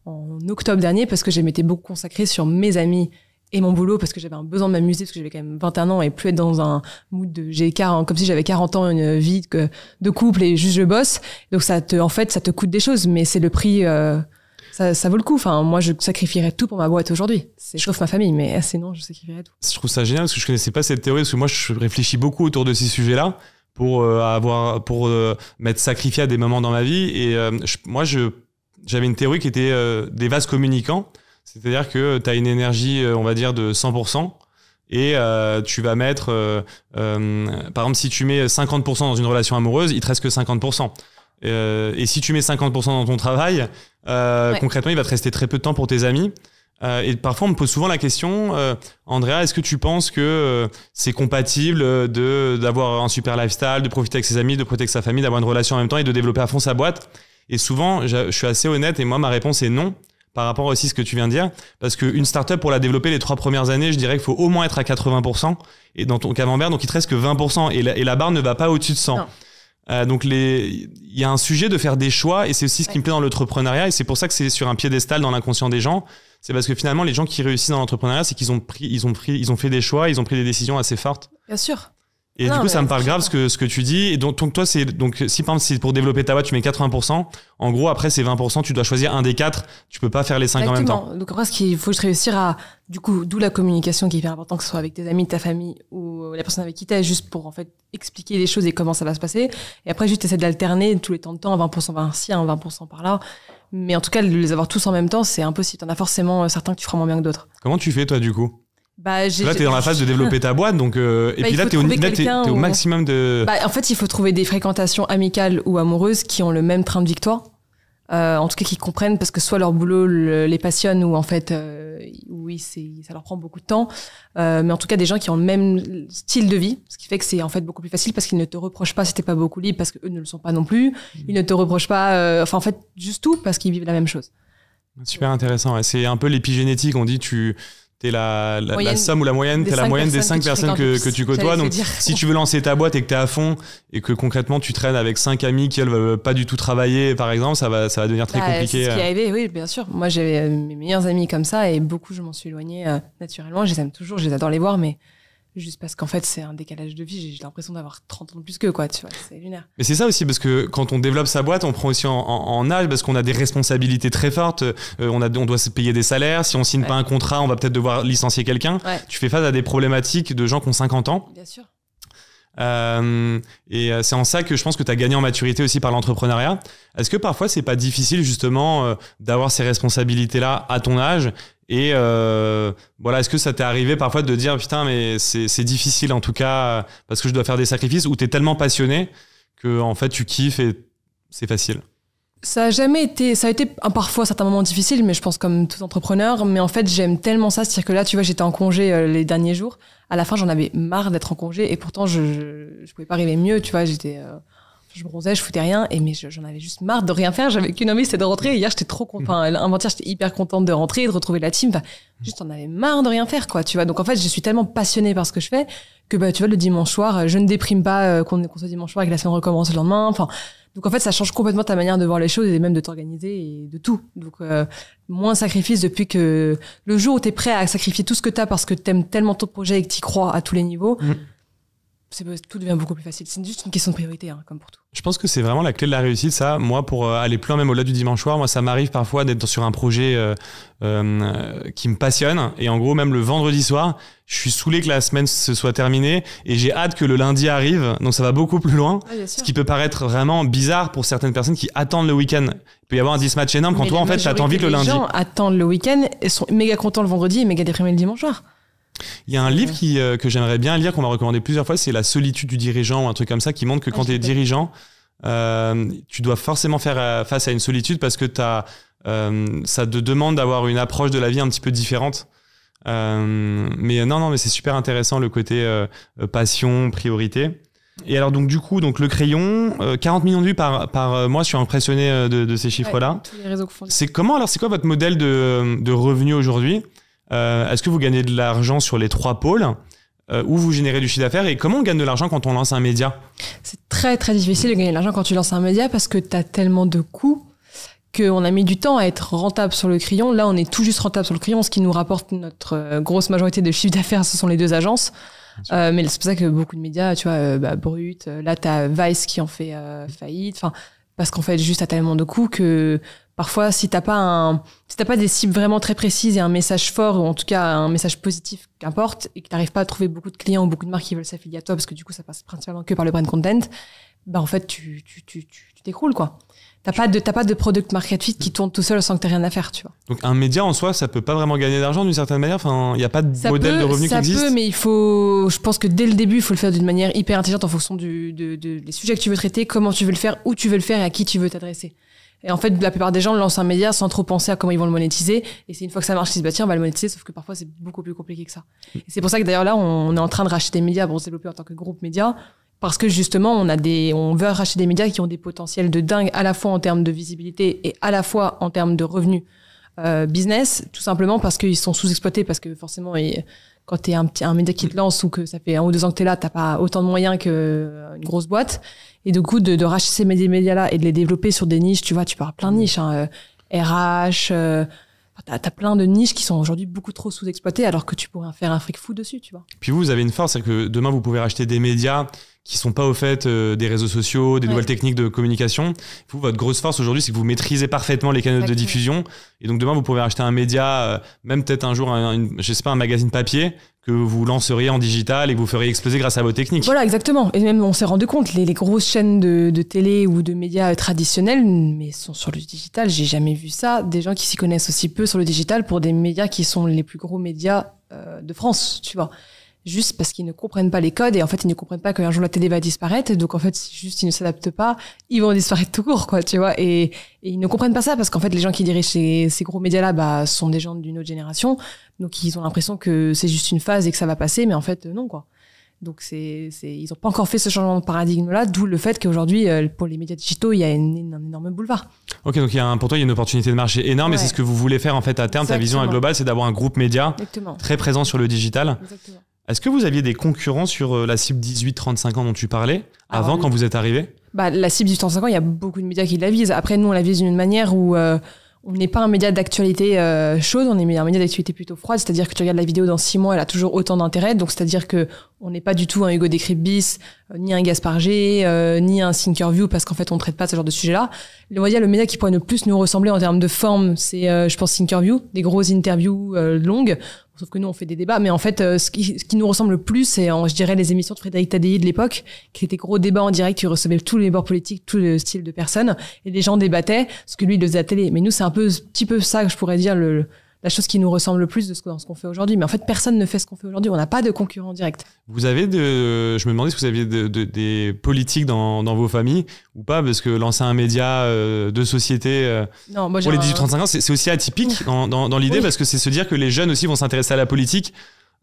S1: en octobre dernier parce que je m'étais beaucoup consacrée sur mes amis et mon boulot parce que j'avais un besoin de m'amuser parce que j'avais quand même 21 ans et plus être dans un mood comme si j'avais 40 ans, une vie de couple et juste je bosse. Donc ça te coûte des choses, mais c'est le prix. Ça vaut le coup. Enfin, moi, je sacrifierais tout pour ma boîte aujourd'hui. Sauf ma famille, mais sinon, je sacrifierais tout.
S2: Je trouve ça génial parce que je connaissais pas cette théorie parce que moi, je réfléchis beaucoup autour de ces sujets-là pour m'être sacrifié à des moments dans ma vie. Et j'avais une théorie qui était des vases communicants. C'est-à-dire que tu as une énergie, on va dire, de 100%. Et tu vas mettre, par exemple, si tu mets 50% dans une relation amoureuse, il te reste que 50%. Et si tu mets 50% dans ton travail, concrètement, il va te rester très peu de temps pour tes amis. Et parfois, on me pose souvent la question, Andrea, est-ce que tu penses que c'est compatible d'avoir un super lifestyle, de profiter avec ses amis, de profiter avec sa famille, d'avoir une relation en même temps et de développer à fond sa boîte? Et souvent, je suis assez honnête et moi, ma réponse est non. Par rapport aussi à ce que tu viens de dire, parce qu'une startup, pour la développer les 3 premières années, je dirais qu'il faut au moins être à 80%, et dans ton camembert, donc il te reste que 20%, et la barre ne va pas au-dessus de 100. Donc il y a un sujet de faire des choix, et c'est aussi ce qui me plaît dans l'entrepreneuriat, et c'est pour ça que c'est sur un piédestal dans l'inconscient des gens. C'est parce que finalement, les gens qui réussissent dans l'entrepreneuriat, c'est qu'ils ont fait des choix, ils ont pris des décisions assez fortes.
S1: Bien sûr.
S2: Et du coup, ça me parle grave ce que tu dis. Et donc toi, si par exemple, c'est pour développer ta boîte, tu mets 80%. En gros, après, c'est 20%. Tu dois choisir un des 4. Tu peux pas faire les 5 en même temps.
S1: Donc après, ce qu'il faut réussir à, d'où la communication qui est hyper importante, que ce soit avec tes amis, ta famille ou la personne avec qui t'es, juste pour, en fait, expliquer les choses et comment ça va se passer. Et après, juste essayer d'alterner tous les temps de temps, 20% par-ci, 20% par-là. Mais en tout cas, de les avoir tous en même temps, c'est impossible. T'en as forcément certains que tu feras moins bien que d'autres.
S2: Comment tu fais, toi, du coup?
S1: Là,
S2: t'es dans la phase de développer ta boîte, donc et puis là, t'es au maximum de.
S1: En fait, il faut trouver des fréquentations amicales ou amoureuses qui ont le même train de victoire. En tout cas, qui comprennent parce que soit leur boulot les passionne ou en fait, oui, ça leur prend beaucoup de temps. Mais en tout cas, des gens qui ont le même style de vie, ce qui fait que c'est en fait beaucoup plus facile parce qu'ils ne te reprochent pas si t'es pas beaucoup libre parce que eux ne le sont pas non plus. Ils ne te reprochent pas, en fait, juste tout parce qu'ils vivent la même chose.
S2: Super intéressant. Ouais. C'est un peu l'épigénétique. On dit t'es la somme ou la moyenne, t'es la moyenne des 5 personnes que tu côtoies. Donc, si tu veux lancer ta boîte et que t'es à fond et que concrètement tu traînes avec 5 amis qui elles veulent pas du tout travailler, par exemple, ça va devenir très compliqué.
S1: C'est ce qui est arrivé, oui, bien sûr. Moi, j'avais mes meilleurs amis comme ça et beaucoup, je m'en suis éloignée naturellement. Je les aime toujours, je les adore les voir, mais Juste parce qu'en fait, c'est un décalage de vie. J'ai l'impression d'avoir 30 ans de plus qu'eux, quoi. Tu vois, c'est lunaire.
S2: Mais c'est ça aussi, parce que quand on développe sa boîte, on prend aussi en âge, parce qu'on a des responsabilités très fortes. On doit se payer des salaires. Si on signe pas un contrat, on va peut-être devoir licencier quelqu'un. Ouais. Tu fais face à des problématiques de gens qui ont 50 ans.
S1: Bien sûr.
S2: Et c'est en ça que je pense que tu as gagné en maturité aussi par l'entrepreneuriat. Est-ce que parfois, c'est pas difficile justement d'avoir ces responsabilités-là à ton âge? Et voilà, est-ce que ça t'est arrivé parfois de dire putain mais c'est difficile en tout cas parce que je dois faire des sacrifices, ou t'es tellement passionné que en fait tu kiffes et c'est facile?
S1: Ça a été parfois à certains moments difficile, mais je pense comme tout entrepreneur. Mais en fait, j'aime tellement ça, c'est-à-dire que là, tu vois, j'étais en congé les derniers jours. À la fin, j'en avais marre d'être en congé, et pourtant, je pouvais pas arriver mieux, tu vois. Je bronzais, je foutais rien, mais j'en avais juste marre de rien faire. J'avais qu'une envie, c'était de rentrer. Hier, j'étais trop contente. Avant-hier, j'étais hyper contente de rentrer et de retrouver la team. Enfin, juste, on avait marre de rien faire, quoi, tu vois. Donc, en fait, je suis tellement passionnée par ce que je fais que, tu vois, le dimanche soir, je ne déprime pas qu'on soit dimanche soir et que la semaine recommence le lendemain. Enfin, donc, en fait, ça change complètement ta manière de voir les choses et même de t'organiser et de tout. Donc, moins sacrifice depuis que le jour où t'es prêt à sacrifier tout ce que t'as parce que t'aimes tellement ton projet et que t'y crois à tous les niveaux, tout devient beaucoup plus facile. C'est juste une question de priorité, comme pour tout.
S2: Je pense que c'est vraiment la clé de la réussite, ça. Moi, pour aller plus loin, même au-delà du dimanche soir, moi, ça m'arrive parfois d'être sur un projet qui me passionne. Et en gros, même le vendredi soir, je suis saoulé que la semaine se soit terminée et j'ai hâte que le lundi arrive. Donc, ça va beaucoup plus loin. Ouais, ce qui peut paraître vraiment bizarre pour certaines personnes qui attendent le week-end. Il peut y avoir un dismatch énorme quand toi, en fait, t'attends vite le lundi.
S1: Les gens attendent le week-end et sont méga contents le vendredi et méga déprimés le dimanche soir.
S2: Il y a un livre que j'aimerais bien lire, qu'on m'a recommandé plusieurs fois, c'est La solitude du dirigeant ou un truc comme ça, qui montre que quand tu es dirigeant, tu dois forcément faire face à une solitude parce que ça te demande d'avoir une approche de la vie un petit peu différente. Mais non, c'est super intéressant le côté passion, priorité. Et alors donc du coup, le crayon, 40 millions de vues par mois, je suis impressionné de ces chiffres-là.
S1: Ouais, tous les réseaux confondus.
S2: C'est quoi votre modèle de revenus aujourd'hui? Est-ce que vous gagnez de l'argent sur les 3 pôles où vous générez du chiffre d'affaires, et comment on gagne de l'argent quand on lance un média? C'est
S1: très très difficile de gagner de l'argent quand tu lances un média parce que tu as tellement de coûts qu'on a mis du temps à être rentable sur le crayon. Là, on est tout juste rentable sur le crayon. Ce qui nous rapporte notre grosse majorité de chiffre d'affaires, ce sont les 2 agences. Mais c'est pour ça que beaucoup de médias, tu vois, Brut, là, tu as Vice qui en fait faillite. Enfin, parce qu'en fait, juste, t'as tellement de coûts que parfois, si t'as pas des cibles vraiment très précises et un message fort, ou en tout cas un message positif, qu'importe, et que t'arrives pas à trouver beaucoup de clients ou beaucoup de marques qui veulent s'affilier à toi, parce que du coup, ça passe principalement que par le brand content, en fait, tu t'écroules, quoi. T'as pas de product market fit qui tourne tout seul sans que t'aies rien à faire, tu vois.
S2: Donc, un média en soi, ça peut pas vraiment gagner d'argent d'une certaine manière. Enfin, il y a pas de modèle de revenu qui existe. Ça peut,
S1: mais je pense que dès le début, il faut le faire d'une manière hyper intelligente en fonction des sujets que tu veux traiter, comment tu veux le faire, où tu veux le faire et à qui tu veux t'adresser. Et en fait, la plupart des gens lancent un média sans trop penser à comment ils vont le monétiser. Et c'est une fois que ça marche, ils se disent, tiens, on va le monétiser, sauf que parfois, c'est beaucoup plus compliqué que ça. Et c'est pour ça que d'ailleurs, là, on est en train de racheter des médias pour se développer en tant que groupe média. Parce que justement, on veut racheter des médias qui ont des potentiels de dingue, à la fois en termes de visibilité et à la fois en termes de revenus business, tout simplement parce qu'ils sont sous-exploités, parce que forcément, quand t'es un média qui te lance ou que ça fait 1 ou 2 ans que t'es là, t'as pas autant de moyens qu'une grosse boîte. Et du coup, de racheter ces médias-là et de les développer sur des niches, tu vois, tu peux avoir plein de niches, RH, t'as plein de niches qui sont aujourd'hui beaucoup trop sous-exploitées alors que tu pourrais faire un fric fou dessus, tu vois.
S2: Puis vous avez une force, c'est que demain, vous pouvez racheter des médias qui sont pas au fait des réseaux sociaux, des nouvelles techniques de communication. Vous, votre grosse force aujourd'hui, c'est que vous maîtrisez parfaitement les canaux de diffusion. Et donc demain, vous pouvez acheter un média, même peut-être un jour, je sais pas, un magazine papier que vous lanceriez en digital et que vous feriez exploser grâce à vos techniques.
S1: Voilà, exactement. Et même, on s'est rendu compte, les grosses chaînes de télé ou de médias traditionnels, mais sont sur le digital. J'ai jamais vu ça. Des gens qui s'y connaissent aussi peu sur le digital pour des médias qui sont les plus gros médias de France, tu vois. Juste parce qu'ils ne comprennent pas les codes et en fait ils ne comprennent pas qu'un jour la télé va disparaître, donc en fait juste ils ne s'adaptent pas, ils vont disparaître tout court, quoi, tu vois, et ils ne comprennent pas ça parce qu'en fait les gens qui dirigent ces gros médias là sont des gens d'une autre génération, donc ils ont l'impression que c'est juste une phase et que ça va passer, mais en fait non, quoi. Donc ils ont pas encore fait ce changement de paradigme là, d'où le fait qu'aujourd'hui pour les médias digitaux il y a un énorme boulevard.
S2: Ok, donc pour toi il y a une opportunité de marché énorme, et c'est ce que vous voulez faire en fait à terme. Ta vision globale, c'est d'avoir un groupe média très présent sur le digital. Exactement. Est-ce que vous aviez des concurrents sur la cible 18-35 ans dont tu parlais avant, quand vous êtes arrivé?
S1: La cible 18-35 ans, il y a beaucoup de médias qui la visent. Après, nous, on la vise d'une manière où on n'est pas un média d'actualité chaude, on est un média d'actualité plutôt froide, c'est-à-dire que tu regardes la vidéo dans 6 mois, elle a toujours autant d'intérêt, donc c'est-à-dire que on n'est pas du tout un Hugo Décrypte bis, ni un Gaspard G, ni un Thinkerview, parce qu'en fait on ne traite pas ce genre de sujet-là. On va dire le média qui pourrait le plus nous ressembler en termes de forme, c'est je pense Thinkerview, des grosses interviews longues, sauf que nous on fait des débats, mais en fait ce qui nous ressemble le plus, c'est je dirais les émissions de Frédéric Tadei de l'époque, qui étaient gros débats en direct, qui recevaient tous les bords politiques, tout le style de personnes, et les gens débattaient, ce que lui il le faisait à la télé. Mais nous c'est un petit peu ça que je pourrais dire la chose qui nous ressemble le plus de ce qu'on fait aujourd'hui. Mais en fait, personne ne fait ce qu'on fait aujourd'hui. On n'a pas de concurrent direct.
S2: Vous avez je me demandais si vous aviez des politiques dans vos familles ou pas, parce que lancer un média de société
S1: non, moi,
S2: pour les 18-35 ans, c'est aussi atypique dans l'idée, parce que c'est se dire que les jeunes aussi vont s'intéresser à la politique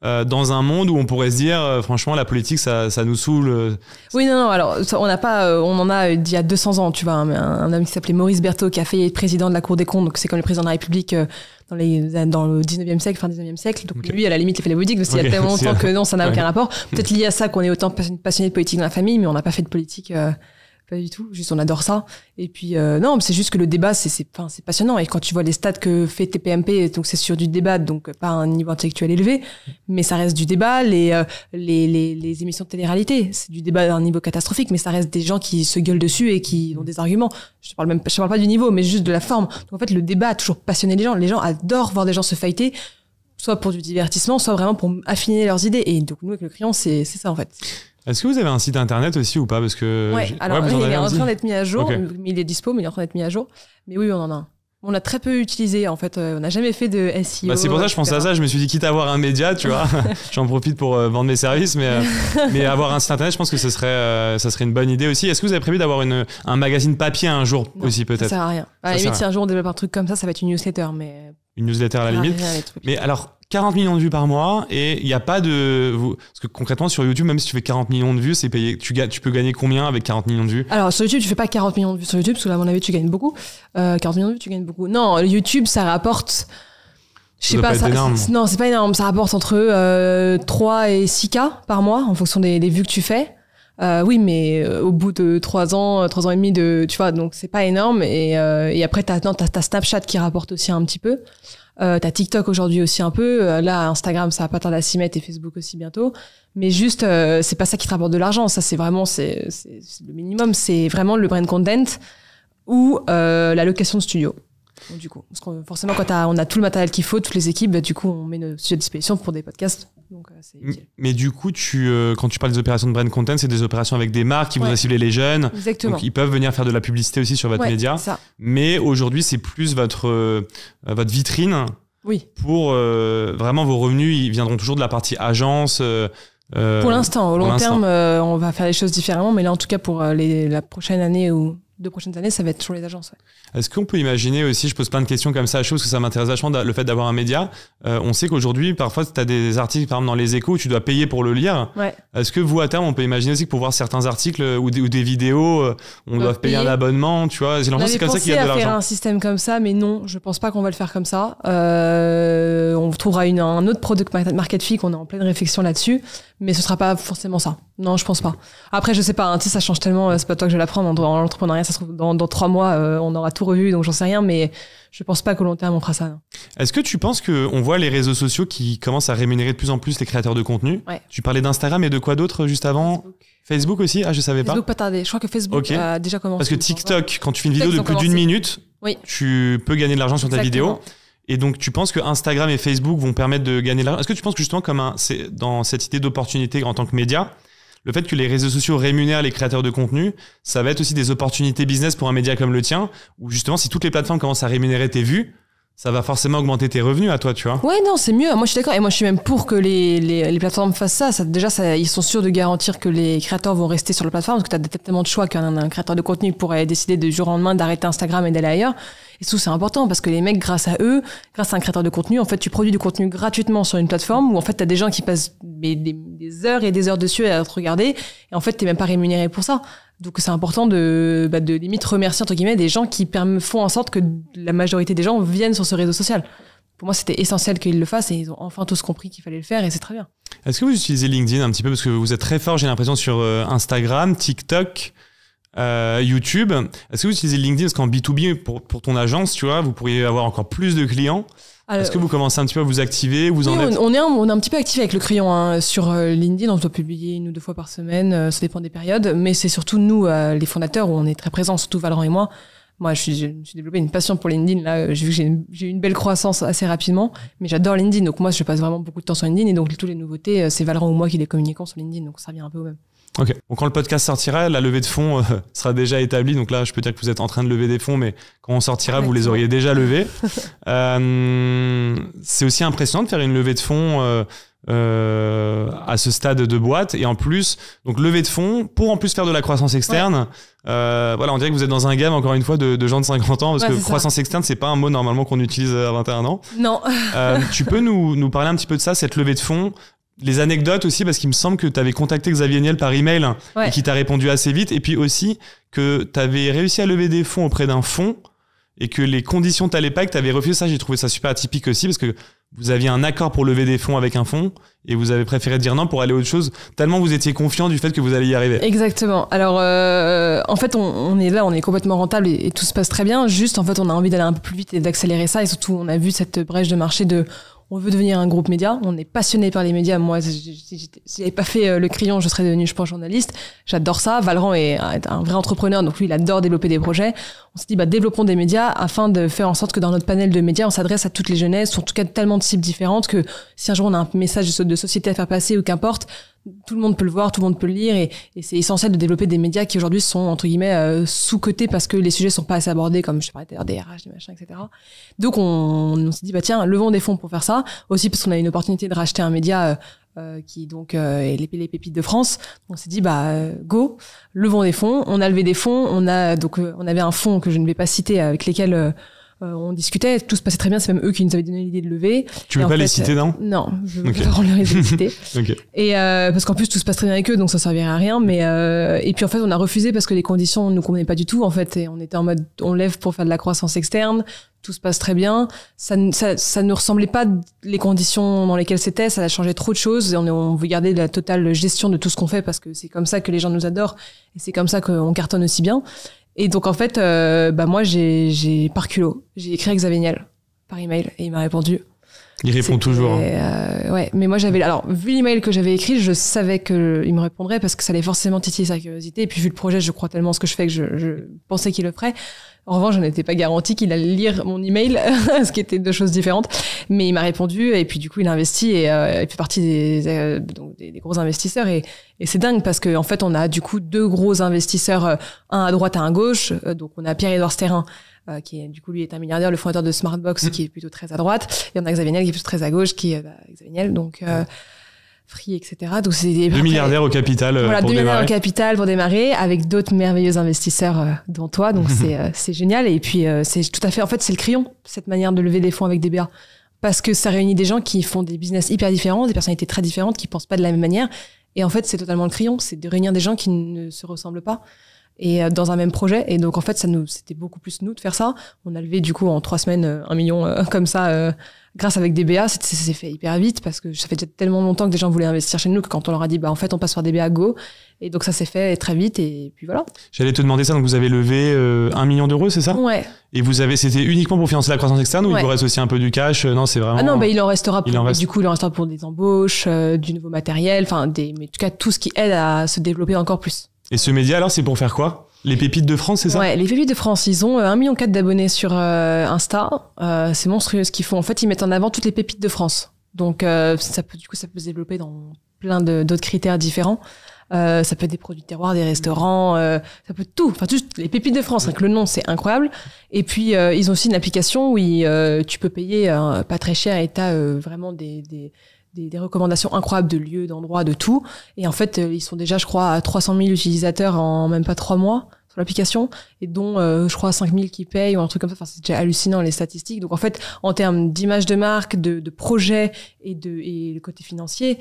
S2: dans un monde où on pourrait se dire, franchement, la politique, ça nous saoule.
S1: Oui, non, alors, on en a il y a 200 ans, tu vois, un homme qui s'appelait Maurice Berthaud, qui a fait être président de la Cour des comptes, donc c'est comme le président de la République dans le 19e siècle, fin 19e siècle. Donc lui, à la limite, il fait de la politique, parce qu'il y a tellement longtemps que non, ça n'a aucun rapport. Peut-être lié à ça qu'on est autant passionné de politique dans la famille, mais on n'a pas fait de politique, pas du tout. Juste, on adore ça. Et puis, non, c'est juste que le débat, c'est passionnant. Et quand tu vois les stats que fait TPMP, donc c'est sur du débat, donc pas un niveau intellectuel élevé, mais ça reste du débat. Les émissions de télé-réalité, c'est du débat à un niveau catastrophique, mais ça reste des gens qui se gueulent dessus et qui ont des arguments. Je parle pas du niveau, mais juste de la forme. Donc en fait, le débat a toujours passionné les gens. Les gens adorent voir des gens se fighter, soit pour du divertissement, soit vraiment pour affiner leurs idées. Et donc nous, avec le Crayon, c'est ça en fait.
S2: Est-ce que vous avez un site internet aussi ou pas? Parce que
S1: alors il est en train d'être mis à jour, okay. Il est dispo, mais il est en train d'être mis à jour. Mais oui, on en a un. On a très peu utilisé, en fait. On n'a jamais fait de SEO.
S2: C'est pour ça que je pensais à ça. Je me suis dit, quitte à avoir un média, tu vois, j'en profite pour vendre mes services, mais avoir un site internet, je pense que ça serait une bonne idée aussi. Est-ce que vous avez prévu d'avoir un magazine papier un jour? Non, aussi, peut-être?
S1: Ça sert à rien. À la limite, si un jour on développe un truc comme ça va être une newsletter, mais...
S2: Une newsletter à la limite. Mais alors, 40 millions de vues par mois, et il n'y a pas de... Parce que concrètement, sur YouTube, même si tu fais 40 millions de vues, c'est payé. Tu peux gagner combien avec 40 millions de vues? Alors, sur YouTube, tu fais pas 40 millions de vues sur YouTube, parce que là, à mon avis, tu gagnes beaucoup. 40 millions de vues, tu gagnes beaucoup. Non, YouTube, ça rapporte... Je sais pas, non, c'est pas énorme. Ça rapporte entre 3 et 6K par mois, en fonction des vues que tu fais. Oui, mais au bout de 3 ans et demi tu vois, donc c'est pas énorme. Et après, t'as Snapchat qui rapporte aussi un petit peu. T'as TikTok aujourd'hui aussi un peu. Là, Instagram, ça va pas tarder à s'y mettre, et Facebook aussi bientôt. Mais juste, c'est pas ça qui te rapporte de l'argent. Ça, c'est vraiment, c'est le minimum. C'est vraiment le brand content ou la location de studio. Donc, du coup, parce que forcément, quand on a tout le matériel qu'il faut, toutes les équipes, du coup, on met nos studios à disposition pour des podcasts. Donc, c'est utile. Mais du coup, quand tu parles des opérations de brand content, c'est des opérations avec des marques qui vont cibler les jeunes.
S1: Exactement.
S2: Donc, ils peuvent venir faire de la publicité aussi sur votre média.
S1: Ça.
S2: Mais aujourd'hui, c'est plus votre vitrine.
S1: Oui.
S2: Pour vraiment vos revenus, ils viendront toujours de la partie agence.
S1: Pour l'instant, au long terme, on va faire les choses différemment. Mais là, en tout cas, pour la prochaine année ou 2 prochaines années, ça va être toujours les agences. Ouais.
S2: Est-ce qu'on peut imaginer aussi, je pose plein de questions comme ça à chaud, parce que ça m'intéresse vachement, le fait d'avoir un média. On sait qu'aujourd'hui, parfois, tu as des articles, par exemple, dans les Échos, où tu dois payer pour le lire.
S1: Ouais.
S2: Est-ce que vous, à terme, on peut imaginer aussi que pour voir certains articles ou des vidéos, on doit payer un abonnement, tu vois? J'ai l'impression que c'est comme ça qu'il y a de l'argent.
S1: On faire un système comme ça, mais non, je pense pas qu'on va le faire comme ça. On trouvera un autre product market fit, qu'on est en pleine réflexion là-dessus, mais ce sera pas forcément ça. Non, je pense pas. Après, je sais pas, ça change tellement, c'est pas toi que je vais l'apprendre en l'entrepreneuriat, ça se trouve dans 3 mois, on aura tout revu, donc j'en sais rien, mais je pense pas qu'au long terme on fera ça. Non.
S2: Est-ce que tu penses qu'on voit les réseaux sociaux qui commencent à rémunérer de plus en plus les créateurs de contenu?
S1: Ouais.
S2: Tu parlais d'Instagram et de quoi d'autre juste avant? Facebook aussi? Ah, je savais pas.
S1: Facebook pas tardé. Je crois que Facebook a déjà commencé.
S2: Parce que TikTok, quand tu fais une vidéo de plus d'1 minute, tu peux gagner de l'argent sur ta vidéo. Et donc, tu penses que Instagram et Facebook vont permettre de gagner de l'argent? Est-ce que tu penses que justement, c'est dans cette idée d'opportunité en tant que média, le fait que les réseaux sociaux rémunèrent les créateurs de contenu, ça va être aussi des opportunités business pour un média comme le tien, où justement, si toutes les plateformes commencent à rémunérer tes vues, ça va forcément augmenter tes revenus à toi, tu vois? Ouais,
S1: non, c'est mieux. Moi, je suis d'accord. Et moi, je suis même pour que les plateformes fassent ça. Déjà, ils sont sûrs de garantir que les créateurs vont rester sur la plateforme, parce que tu as tellement de choix qu'un créateur de contenu pourrait décider du jour au lendemain d'arrêter Instagram et d'aller ailleurs. Et surtout, c'est important parce que les mecs, grâce à eux, grâce à un créateur de contenu, en fait, tu produis du contenu gratuitement sur une plateforme où, en fait, t'as des gens qui passent des heures et des heures dessus à te regarder. Et en fait, t'es même pas rémunéré pour ça. Donc, c'est important de limite remercier, entre guillemets, des gens qui font en sorte que la majorité des gens viennent sur ce réseau social. Pour moi, c'était essentiel qu'ils le fassent et ils ont enfin tous compris qu'il fallait le faire et c'est très bien.
S2: Est-ce que vous utilisez LinkedIn un petit peu? Parce que vous êtes très fort, j'ai l'impression, sur Instagram, TikTok. YouTube. Est-ce que vous utilisez LinkedIn? Parce qu'en B2B, pour ton agence, tu vois, vous pourriez avoir encore plus de clients. Est-ce que vous commencez un petit peu à vous activer? On
S1: est un petit peu actif avec le crayon hein. Sur LinkedIn, on doit publier 1 ou 2 fois par semaine, ça dépend des périodes, mais c'est surtout nous, les fondateurs, où on est très présents, surtout Valran et moi. Moi, je me suis développé une passion pour LinkedIn. Là, j'ai vu que j'ai eu une belle croissance assez rapidement, mais j'adore LinkedIn. Donc moi, je passe vraiment beaucoup de temps sur LinkedIn, et donc toutes les nouveautés, c'est Valran ou moi qui les communiquons sur LinkedIn, donc ça revient un peu au même.
S2: Ok. Donc quand le podcast sortira, la levée de fonds sera déjà établie. Donc là, je peux dire que vous êtes en train de lever des fonds, mais quand on sortira, vous les auriez déjà levés. C'est aussi impressionnant de faire une levée de fonds à ce stade de boîte. Et en plus, donc levée de fonds pour en plus faire de la croissance externe. Voilà, on dirait que vous êtes dans un game, encore une fois, de gens de 50 ans, parce que croissance externe, c'est pas un mot normalement qu'on utilise à 21 ans.
S1: Non.
S2: Tu peux nous parler un petit peu de ça, cette levée de fonds? Les anecdotes aussi, parce qu'il me semble que tu avais contacté Xavier Niel par email et qu'il t'a répondu assez vite. Et puis aussi que tu avais réussi à lever des fonds auprès d'un fonds et que les conditions t'allaient pas, que tu avais refusé ça. J'ai trouvé ça super atypique aussi parce que vous aviez un accord pour lever des fonds avec un fonds et vous avez préféré dire non pour aller à autre chose, tellement vous étiez confiant du fait que vous alliez y arriver.
S1: Exactement. Alors, en fait, on est là, on est complètement rentable et tout se passe très bien. Juste, en fait, on a envie d'aller un peu plus vite et d'accélérer ça. Et surtout, on a vu cette brèche de marché on veut devenir un groupe média. On est passionné par les médias. Moi, si j'avais pas fait le crayon, je serais devenu, je pense, journaliste. J'adore ça. Valran est un vrai entrepreneur, donc lui, il adore développer des projets. On s'est dit, développons des médias afin de faire en sorte que dans notre panel de médias, on s'adresse à toutes les jeunesses, en tout cas tellement de cibles différentes que si un jour on a un message de société à faire passer ou qu'importe, tout le monde peut le voir, tout le monde peut le lire et c'est essentiel de développer des médias qui aujourd'hui sont entre guillemets sous-cotés parce que les sujets sont pas assez abordés comme je parlais des RH, des machins, etc. Donc on s'est dit tiens, levons des fonds pour faire ça, aussi parce qu'on a une opportunité de racheter un média qui donc est les Pépites de France. On s'est dit go, levons des fonds. On a levé des fonds, on avait un fonds que je ne vais pas citer avec lesquels on discutait, tout se passait très bien, c'est même eux qui nous avaient donné l'idée de lever.
S2: Tu veux pas les citer, non?
S1: Non, je veux pas les citer.
S2: Okay.
S1: Et parce qu'en plus tout se passe très bien avec eux, donc ça servirait à rien. Mais et puis en fait on a refusé parce que les conditions ne nous convenaient pas du tout. En fait, et on était en mode on lève pour faire de la croissance externe, tout se passe très bien. Ça ne ressemblait pas les conditions dans lesquelles c'était. Ça a changé trop de choses. Et on veut garder la totale gestion de tout ce qu'on fait parce que c'est comme ça que les gens nous adorent et c'est comme ça qu'on cartonne aussi bien. Et donc en fait, moi j'ai par culot, j'ai écrit à Xavier Niel par email et il m'a répondu.
S2: Il répond toujours.
S1: Ouais, mais moi vu l'email que j'avais écrit, je savais qu'il me répondrait parce que ça allait forcément titiller sa curiosité. Et puis vu le projet, je crois tellement en ce que je fais que je pensais qu'il le ferait. En revanche, je n'étais pas garantie qu'il allait lire mon email, ce qui était 2 choses différentes. Mais il m'a répondu et puis du coup, il a investi et il fait partie des gros investisseurs. Et c'est dingue parce qu'en fait, on a du coup 2 gros investisseurs, un à droite, un à gauche. Donc, on a Pierre-Édouard Sterrin, qui est, du coup, lui est un milliardaire, le fondateur de Smartbox, qui est plutôt très à droite. Et on a Xavier Niel qui est plutôt très à gauche, qui est Xavier Niel. Donc, Free, etc. Donc c'est
S2: 2 milliardaires au capital pour démarrer. 2 milliardaires
S1: au capital pour démarrer avec d'autres merveilleux investisseurs dont toi. Donc c'est génial. Et puis c'est tout à fait, en fait, c'est le crayon, cette manière de lever des fonds avec des BA. Parce que ça réunit des gens qui font des business hyper différents, des personnalités très différentes, qui pensent pas de la même manière. Et en fait, c'est totalement le crayon. C'est de réunir des gens qui ne se ressemblent pas. Et dans un même projet. Et donc, en fait, c'était beaucoup plus nous de faire ça. On a levé, du coup, en 3 semaines, 1 million comme ça, grâce avec des BA. Ça s'est fait hyper vite parce que ça fait déjà tellement longtemps que des gens voulaient investir chez nous que quand on leur a dit, en fait, on passe par des BA, go. Et donc, ça s'est fait très vite. Et puis voilà.
S2: J'allais te demander ça. Donc, vous avez levé 1 million d'euros, c'est ça?
S1: Ouais.
S2: Et c'était uniquement pour financer la croissance externe ou il vous reste aussi un peu du cash? Non, c'est vraiment.
S1: Ah non, il en restera du coup, il en restera pour des embauches, du nouveau matériel, mais en tout cas, tout ce qui aide à se développer encore plus.
S2: Et ce média, alors, c'est pour faire quoi? Les Pépites de France, c'est ça?
S1: Ouais, les Pépites de France, ils ont 1,4 million d'abonnés sur Insta. C'est monstrueux ce qu'ils font. En fait, ils mettent en avant toutes les pépites de France. Donc, ça peut se développer dans plein d'autres critères différents. Ça peut être des produits de terroir, des restaurants, ça peut être tout. Enfin, juste les Pépites de France, avec le nom, c'est incroyable. Et puis, ils ont aussi une application où tu peux payer pas très cher et t'as vraiment des recommandations incroyables de lieux, d'endroits, de tout. Et en fait, ils sont déjà, je crois, à 300 000 utilisateurs en même pas 3 mois sur l'application, et dont, je crois, 5 000 qui payent ou un truc comme ça. Enfin, c'est déjà hallucinant, les statistiques. Donc, en fait, en termes d'image de marque, de projet et le côté financier,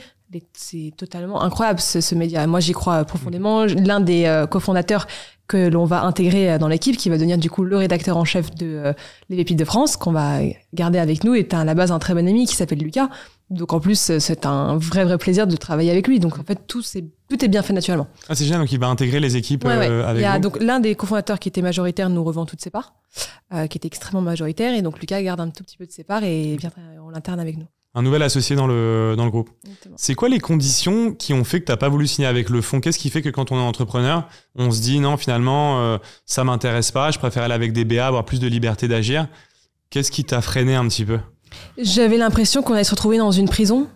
S1: c'est totalement incroyable, ce média. Moi, j'y crois profondément. L'un des cofondateurs que l'on va intégrer dans l'équipe, qui va devenir du coup le rédacteur en chef de Les Pépites de France, qu'on va garder avec nous, est à la base un très bon ami qui s'appelle Lucas. Donc en plus, c'est un vrai plaisir de travailler avec lui. Donc en fait, tout s'est tout est bien fait naturellement.
S2: Ah, c'est génial, donc il va intégrer les équipes avec vous.
S1: Donc l'un des cofondateurs qui était majoritaire nous revend toutes ses parts, qui était extrêmement majoritaire, et donc Lucas garde un tout petit peu de ses parts et vient en interne avec nous.
S2: Un nouvel associé dans le groupe.
S1: Exactement.
S2: C'est quoi les conditions qui ont fait que tu n'as pas voulu signer avec le fonds? Qu'est-ce qui fait que quand on est entrepreneur, on se dit non, finalement, ça m'intéresse pas, je préfère aller avec des BA, avoir plus de liberté d'agir? Qu'est-ce qui t'a freiné un petit peu?
S1: J'avais l'impression qu'on allait se retrouver dans une prison,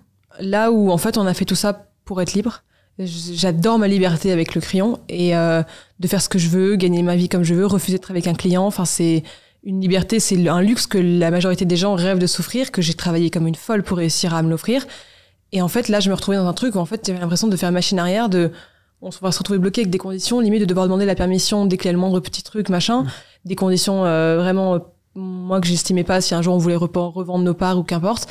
S1: là où en fait on a fait tout ça pour être libre. J'adore ma liberté avec le crayon et de faire ce que je veux, gagner ma vie comme je veux, refuser d'être avec un client. Enfin, c'est une liberté, c'est un luxe que la majorité des gens rêvent de s'offrir, que j'ai travaillé comme une folle pour réussir à me l'offrir. Et en fait, là, je me retrouvais dans un truc où en fait, j'avais l'impression de faire machine arrière, on va se retrouver bloqué avec des conditions, limite de devoir demander la permission dès qu'il y a le moindre petit truc, machin. Des conditions vraiment, moi, que j'estimais pas si un jour on voulait revendre nos parts ou qu'importe.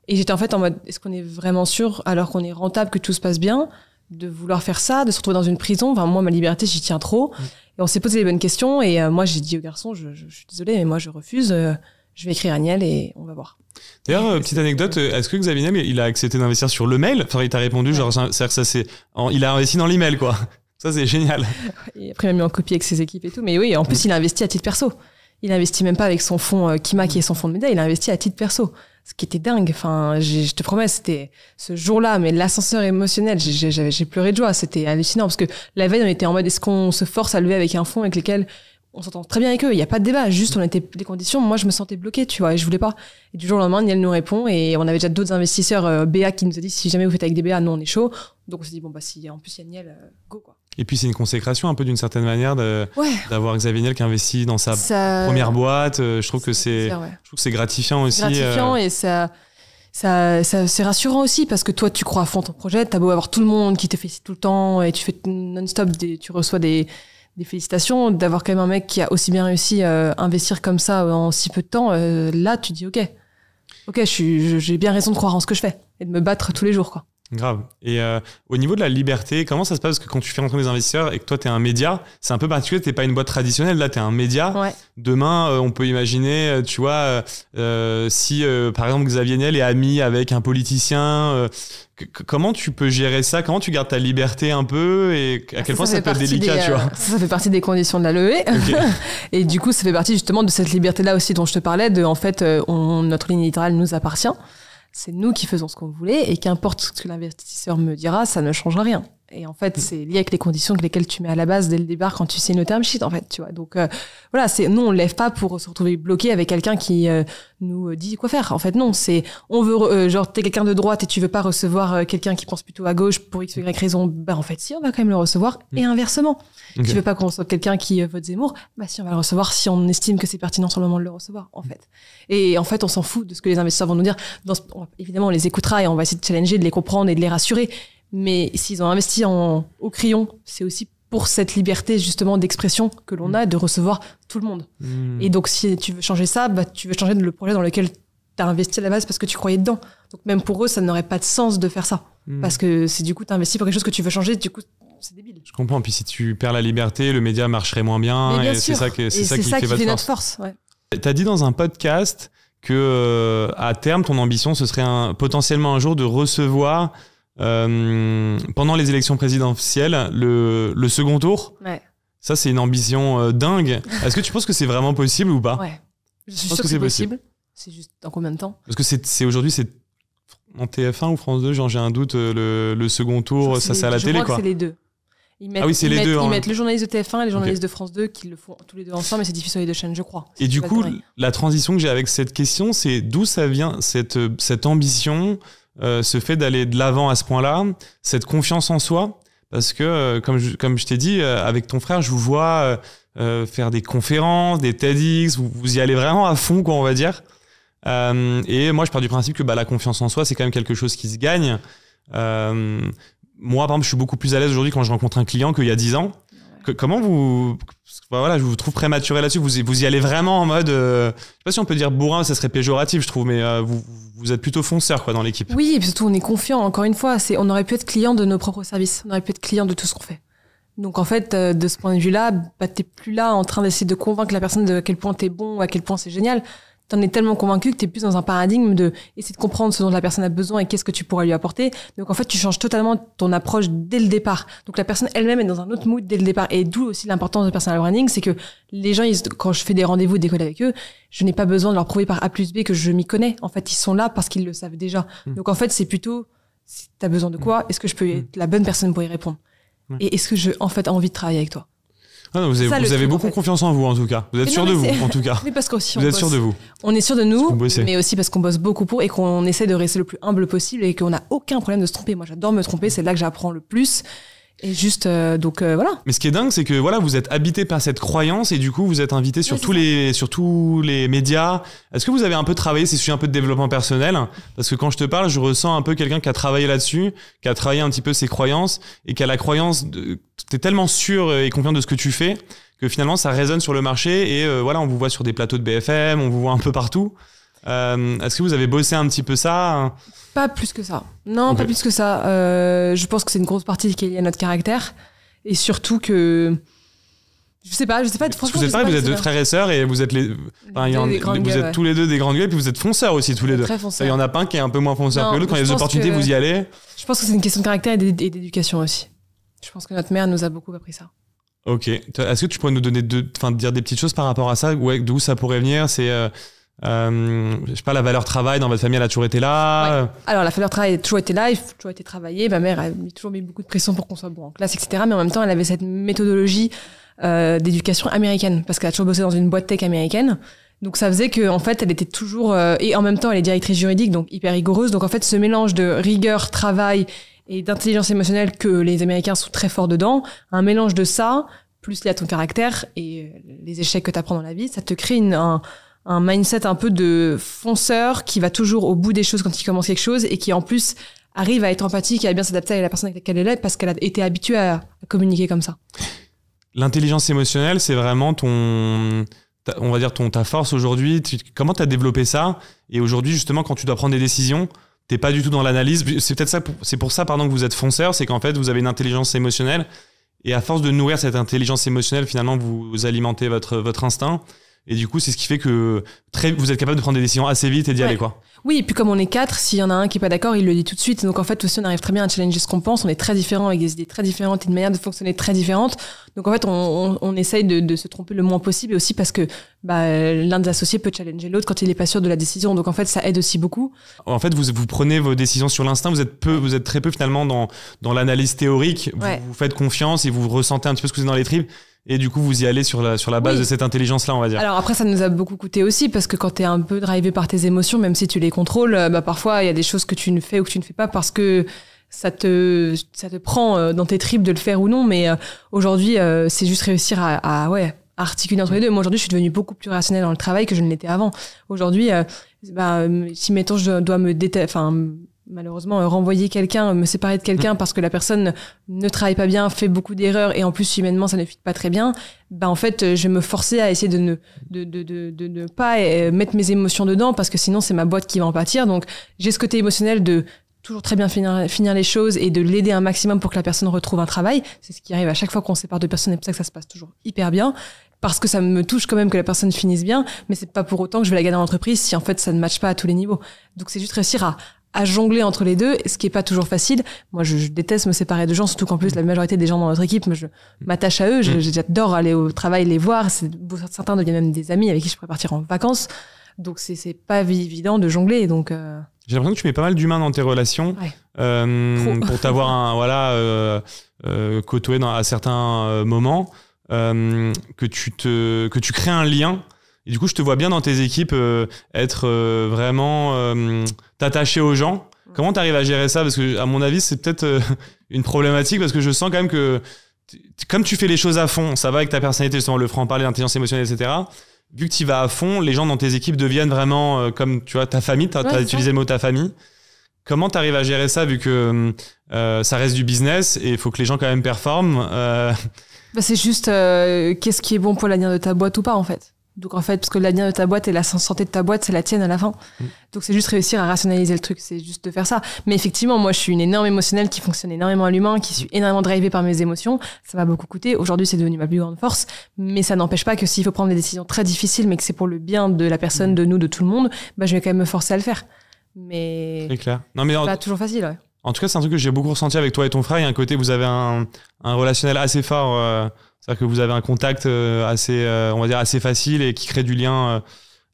S1: Et j'étais en fait en mode, est-ce qu'on est vraiment sûr, alors qu'on est rentable, que tout se passe bien, de vouloir faire ça, de se retrouver dans une prison? Enfin, moi, ma liberté, j'y tiens trop. Et on s'est posé les bonnes questions. Et moi, j'ai dit au garçon, je suis désolée, mais moi, je refuse. Je vais écrire à Niel et on va voir.
S2: D'ailleurs, petite anecdote, est-ce que Xavier Niel, il a accepté d'investir sur le mail? Enfin, il t'a répondu, genre, c'est-à-dire que ça, il a investi dans l'email, quoi. Ça, c'est génial.
S1: Et après, il m'a mis en copie avec ses équipes et tout. Mais oui, en plus, il a investi à titre perso. Il a investi même pas avec son fonds Kima, qui est son fonds de média. Il a investi à titre perso. Ce qui était dingue. Enfin, je te promets, c'était ce jour-là, mais l'ascenseur émotionnel, j'ai pleuré de joie. C'était hallucinant parce que la veille, on était en mode, est-ce qu'on se force à lever avec un fonds avec lesquels on s'entend très bien avec eux? Il n'y a pas de débat. Juste, on était des conditions. Moi, je me sentais bloquée, tu vois, et je voulais pas. Et du jour au lendemain, Niel nous répond et on avait déjà d'autres investisseurs, BA, qui nous a dit, si jamais vous faites avec des BA, nous, on est chaud. Donc, on s'est dit, bon, bah, si en plus, il y a Niel, go, quoi.
S2: Et puis, c'est une consécration un peu d'une certaine manière d'avoir Xavier Niel qui investit dans sa première boîte. Je trouve que c'est gratifiant aussi.
S1: Gratifiant et ça c'est rassurant aussi parce que toi, tu crois à fond ton projet. T'as beau avoir tout le monde qui te félicite tout le temps et tu fais non-stop, tu reçois des félicitations. D'avoir quand même un mec qui a aussi bien réussi à investir comme ça en si peu de temps, là, tu dis ok, j'ai bien raison de croire en ce que je fais et de me battre tous les jours, quoi.
S2: Grave. Et au niveau de la liberté, comment ça se passe? Parce que quand tu fais rentrer des investisseurs et que toi, tu es un média, c'est un peu particulier. Tu n'es pas une boîte traditionnelle. Là, tu es un média. Ouais. Demain, on peut imaginer, tu vois, si, par exemple, Xavier Niel est ami avec un politicien, comment tu peux gérer ça? Comment tu gardes ta liberté un peu? Et à quel point ça peut être délicat, tu vois?
S1: Ça fait partie des conditions de la levée. Okay. Et du coup, ça fait partie justement de cette liberté-là aussi dont je te parlais, en fait, notre ligne éditoriale nous appartient. C'est nous qui faisons ce qu'on voulait et qu'importe ce que l'investisseur me dira, ça ne changera rien. Et en fait, c'est lié avec les conditions que lesquelles tu mets à la base dès le départ quand tu signes le term sheet, en fait, tu vois. Donc, voilà, nous, on ne lève pas pour se retrouver bloqué avec quelqu'un qui nous dit quoi faire. En fait, non, on veut, genre, t'es quelqu'un de droite et tu veux pas recevoir quelqu'un qui pense plutôt à gauche pour X ou Y raison. Bah, en fait, si, on va quand même le recevoir. Et inversement. Okay. Tu veux pas qu'on reçoive quelqu'un qui vote Zemmour. Bah, si, on va le recevoir si on estime que c'est pertinent sur le moment de le recevoir, en fait. Et en fait, on s'en fout de ce que les investisseurs vont nous dire. Évidemment, on les écoutera et on va essayer de challenger, de les comprendre et de les rassurer. Mais s'ils ont investi au crayon, c'est aussi pour cette liberté justement d'expression que l'on a de recevoir tout le monde. Et donc si tu veux changer ça, bah, tu veux changer le projet dans lequel tu as investi à la base parce que tu croyais dedans. Donc même pour eux, ça n'aurait pas de sens de faire ça. Parce que c'est du coup, tu as investi pour quelque chose que tu veux changer, du coup, c'est débile.
S2: Je comprends. Puis si tu perds la liberté, le média marcherait moins bien. Et c'est ça qui fait
S1: notre force. Ouais.
S2: Tu as dit dans un podcast que à terme, ton ambition, ce serait potentiellement un jour de recevoir... pendant les élections présidentielles, le second tour. Ouais. Ça, c'est une ambition dingue. Est-ce que tu penses que c'est vraiment possible ou pas?
S1: Ouais. Je suis sûre que c'est possible. C'est juste dans combien de temps?
S2: Parce que c'est aujourd'hui, c'est en TF1 ou France 2, genre j'ai un doute, le second tour, ça c'est à la télé, quoi.
S1: Je crois que c'est les deux. Ils mettent le journaliste de TF1 et les journalistes de France 2 qui le font tous les deux ensemble, et c'est diffusé sur les deux chaînes, je crois.
S2: Et du coup, la transition que j'ai avec cette question, c'est d'où ça vient cette ambition, ce fait d'aller de l'avant à ce point-là, cette confiance en soi, parce que comme je t'ai dit, avec ton frère, je vous vois faire des conférences, des TEDx, vous y allez vraiment à fond, quoi, on va dire. Et moi, je pars du principe que la confiance en soi, c'est quand même quelque chose qui se gagne. Moi, par exemple, je suis beaucoup plus à l'aise aujourd'hui quand je rencontre un client qu'il y a 10 ans. Comment je vous trouve prématuré là-dessus. Vous y allez vraiment en mode, je sais pas si on peut dire bourrin, ça serait péjoratif, je trouve, mais vous êtes plutôt fonceur, quoi, dans l'équipe.
S1: Oui, et puis surtout, on est confiant. Encore une fois, on aurait pu être client de nos propres services. On aurait pu être client de tout ce qu'on fait. Donc, en fait, de ce point de vue-là, t'es plus là en train d'essayer de convaincre la personne de à quel point t'es bon, à quel point c'est génial. t'en es tellement convaincu que t'es plus dans un paradigme de essayer de comprendre ce dont la personne a besoin et qu'est-ce que tu pourras lui apporter. Donc en fait, tu changes totalement ton approche dès le départ. Donc la personne elle-même est dans un autre mood dès le départ. Et d'où aussi l'importance de personal branding, c'est que les gens, quand je fais des rendez-vous, des calls avec eux, je n'ai pas besoin de leur prouver par A plus B que je m'y connais. En fait, ils sont là parce qu'ils le savent déjà. Donc en fait, c'est plutôt, si t'as besoin de quoi, est-ce que je peux être la bonne personne pour y répondre? Et est-ce que j'ai en fait envie de travailler avec toi?
S2: Ah non, vous avez beaucoup confiance en vous, en tout cas. Vous êtes sûr de vous, en tout cas.
S1: Mais parce qu'aussi,
S2: vous êtes sûr de vous.
S1: On est sûr de nous, mais aussi parce qu'on bosse beaucoup pour et qu'on essaie de rester le plus humble possible et qu'on n'a aucun problème de se tromper. Moi, j'adore me tromper, c'est là que j'apprends le plus. Et juste, voilà.
S2: Mais ce qui est dingue, c'est que voilà, vous êtes habité par cette croyance et du coup, vous êtes invité sur tous les médias. Est-ce que vous avez un peu travaillé ces sujets un peu de développement personnel? Parce que quand je te parle, je ressens un peu quelqu'un qui a travaillé là-dessus, qui a travaillé un petit peu ses croyances et qui a la croyance t'es tellement sûr et confiant de ce que tu fais que finalement, ça résonne sur le marché et voilà, on vous voit sur des plateaux de BFM, on vous voit un peu partout. Est-ce que vous avez bossé un petit peu ça?
S1: Pas plus que ça. Non, okay. Pas plus que ça. Je pense que c'est une grosse partie qui est liée à notre caractère. Et surtout que... Je sais pas, franchement.
S2: Vous êtes deux frères et sœurs et vous êtes tous les deux des grandes gueules et puis vous êtes fonceurs aussi tous les deux.
S1: Très fonceurs.
S2: Il y en a pas un qui est un peu moins fonceur que l'autre. Quand il y a des opportunités, vous y allez.
S1: Je pense que c'est une question de caractère et d'éducation aussi. Je pense que notre mère nous a beaucoup appris ça.
S2: Ok. Est-ce que tu pourrais nous donner dire des petites choses par rapport à ça? D'où ça pourrait venir? C'est... je sais pas, la valeur travail dans votre famille, elle a toujours été là?
S1: Ouais. Alors la valeur travail a toujours été là, il a toujours été travaillé. Ma mère a toujours mis beaucoup de pression pour qu'on soit bon en classe, etc. Mais en même temps, elle avait cette méthodologie d'éducation américaine parce qu'elle a toujours bossé dans une boîte tech américaine. Donc ça faisait que en fait, elle était toujours et en même temps, elle est directrice juridique, donc hyper rigoureuse. Donc en fait, ce mélange de rigueur, travail et d'intelligence émotionnelle que les Américains sont très forts dedans, un mélange de ça plus lié à ton caractère et les échecs que tu apprends dans la vie, ça te crée un mindset un peu de fonceur qui va toujours au bout des choses quand il commence quelque chose et qui en plus arrive à être empathique et à bien s'adapter à la personne avec laquelle elle est parce qu'elle a été habituée à communiquer comme ça.
S2: L'intelligence émotionnelle, c'est vraiment ta force aujourd'hui. Comment tu as développé ça? Et aujourd'hui, justement, quand tu dois prendre des décisions, t'es pas du tout dans l'analyse. C'est peut-être ça, c'est pour ça, pardon, que vous êtes fonceur, c'est qu'en fait, vous avez une intelligence émotionnelle et à force de nourrir cette intelligence émotionnelle, finalement, vous alimentez votre instinct. Et du coup, c'est ce qui fait que vous êtes capable de prendre des décisions assez vite et d'y aller, quoi.
S1: Oui, et puis comme on est 4, s'il y en a un qui est pas d'accord, il le dit tout de suite. Donc en fait, aussi, on arrive très bien à challenger ce qu'on pense. On est très différents avec des idées très différentes et une manière de fonctionner très différente. Donc en fait, on essaye de se tromper le moins possible et aussi parce que l'un des associés peut challenger l'autre quand il est pas sûr de la décision. Donc en fait, ça aide aussi beaucoup. En
S2: fait, vous prenez vos décisions sur l'instinct. Vous êtes très peu finalement dans l'analyse théorique. Vous faites confiance et vous ressentez un petit peu ce que vous êtes dans les tripes. Et du coup, vous y allez sur la base de cette intelligence-là, on va dire.
S1: Alors après, ça nous a beaucoup coûté aussi parce que quand t'es un peu drivé par tes émotions, même si tu les contrôles, parfois il y a des choses que tu ne fais ou que tu ne fais pas parce que ça te prend dans tes tripes de le faire ou non. Mais aujourd'hui, c'est juste réussir à articuler entre les deux. Moi aujourd'hui, je suis devenue beaucoup plus rationnelle dans le travail que je ne l'étais avant. Aujourd'hui, si mettons je dois malheureusement renvoyer quelqu'un, me séparer de quelqu'un parce que la personne ne travaille pas bien, fait beaucoup d'erreurs et en plus humainement ça ne fit pas très bien, en fait je vais me forcer à essayer de ne pas mettre mes émotions dedans parce que sinon c'est ma boîte qui va en pâtir. Donc j'ai ce côté émotionnel de toujours très bien finir les choses et de l'aider un maximum pour que la personne retrouve un travail. C'est ce qui arrive à chaque fois qu'on sépare deux personnes et c'est pour ça que ça se passe toujours hyper bien. Parce que ça me touche quand même que la personne finisse bien, mais c'est pas pour autant que je vais la garder en entreprise si en fait ça ne matche pas à tous les niveaux. Donc c'est juste réussir à jongler entre les deux, ce qui est pas toujours facile. Moi, je déteste me séparer de gens, surtout qu'en plus, la majorité des gens dans notre équipe, je m'attache à eux. J'adore aller au travail, les voir. Certains deviennent même des amis avec qui je pourrais partir en vacances. Donc, c'est pas évident de jongler. Donc,
S2: j'ai l'impression que tu mets pas mal d'humains dans tes relations. Ouais. Pour t'avoir côtoyé à certains moments, que tu crées un lien. Et du coup, je te vois bien dans tes équipes être vraiment t'attacher aux gens. Comment tu arrives à gérer ça? Parce que, à mon avis, c'est peut-être une problématique parce que je sens quand même que comme tu fais les choses à fond, ça va avec ta personnalité, justement, le franc-parler, l'intelligence émotionnelle, etc. Vu que tu y vas à fond, les gens dans tes équipes deviennent vraiment comme, tu vois, ta famille. Tu as utilisé le mot ta famille. Comment tu arrives à gérer ça vu que ça reste du business et il faut que les gens quand même performent
S1: c'est juste qu'est-ce qui est bon pour l'avenir de ta boîte ou pas, en fait. Donc en fait, parce que l'avenir de ta boîte et la santé de ta boîte, c'est la tienne à la fin. Donc c'est juste réussir à rationaliser le truc, c'est juste de faire ça. Mais effectivement, moi je suis une énorme émotionnelle qui fonctionne énormément à l'humain, qui suis énormément drivée par mes émotions. Ça m'a beaucoup coûté. Aujourd'hui, c'est devenu ma plus grande force. Mais ça n'empêche pas que s'il faut prendre des décisions très difficiles, mais que c'est pour le bien de la personne, de nous, de tout le monde, bah je vais quand même me forcer à le faire. Mais
S2: c'est clair. Non, mais
S1: c'est pas toujours facile, ouais.
S2: En tout cas, c'est un truc que j'ai beaucoup ressenti avec toi et ton frère. Il y a un côté, vous avez un relationnel assez fort. C'est-à-dire que vous avez un contact assez, on va dire, assez facile et qui crée du lien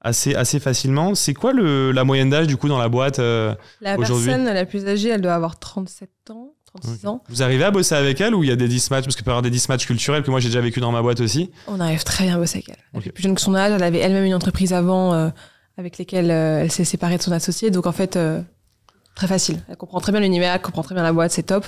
S2: assez facilement. C'est quoi la moyenne d'âge, du coup, dans la boîte
S1: La
S2: aujourd'hui?
S1: personne la plus âgée, elle doit avoir 37 ans, 36 ans.
S2: Vous arrivez à bosser avec elle ou il y a des mismatchs? Parce qu'il peut y avoir des mismatchs culturels que moi, j'ai déjà vécu dans ma boîte aussi.
S1: On arrive très bien à bosser avec elle. Elle est plus jeune que son âge. Elle avait elle-même une entreprise avant avec lesquelles elle s'est séparée de son associé. Donc, en fait... très facile. Elle comprend très bien l'univers, elle comprend très bien la boîte, c'est top.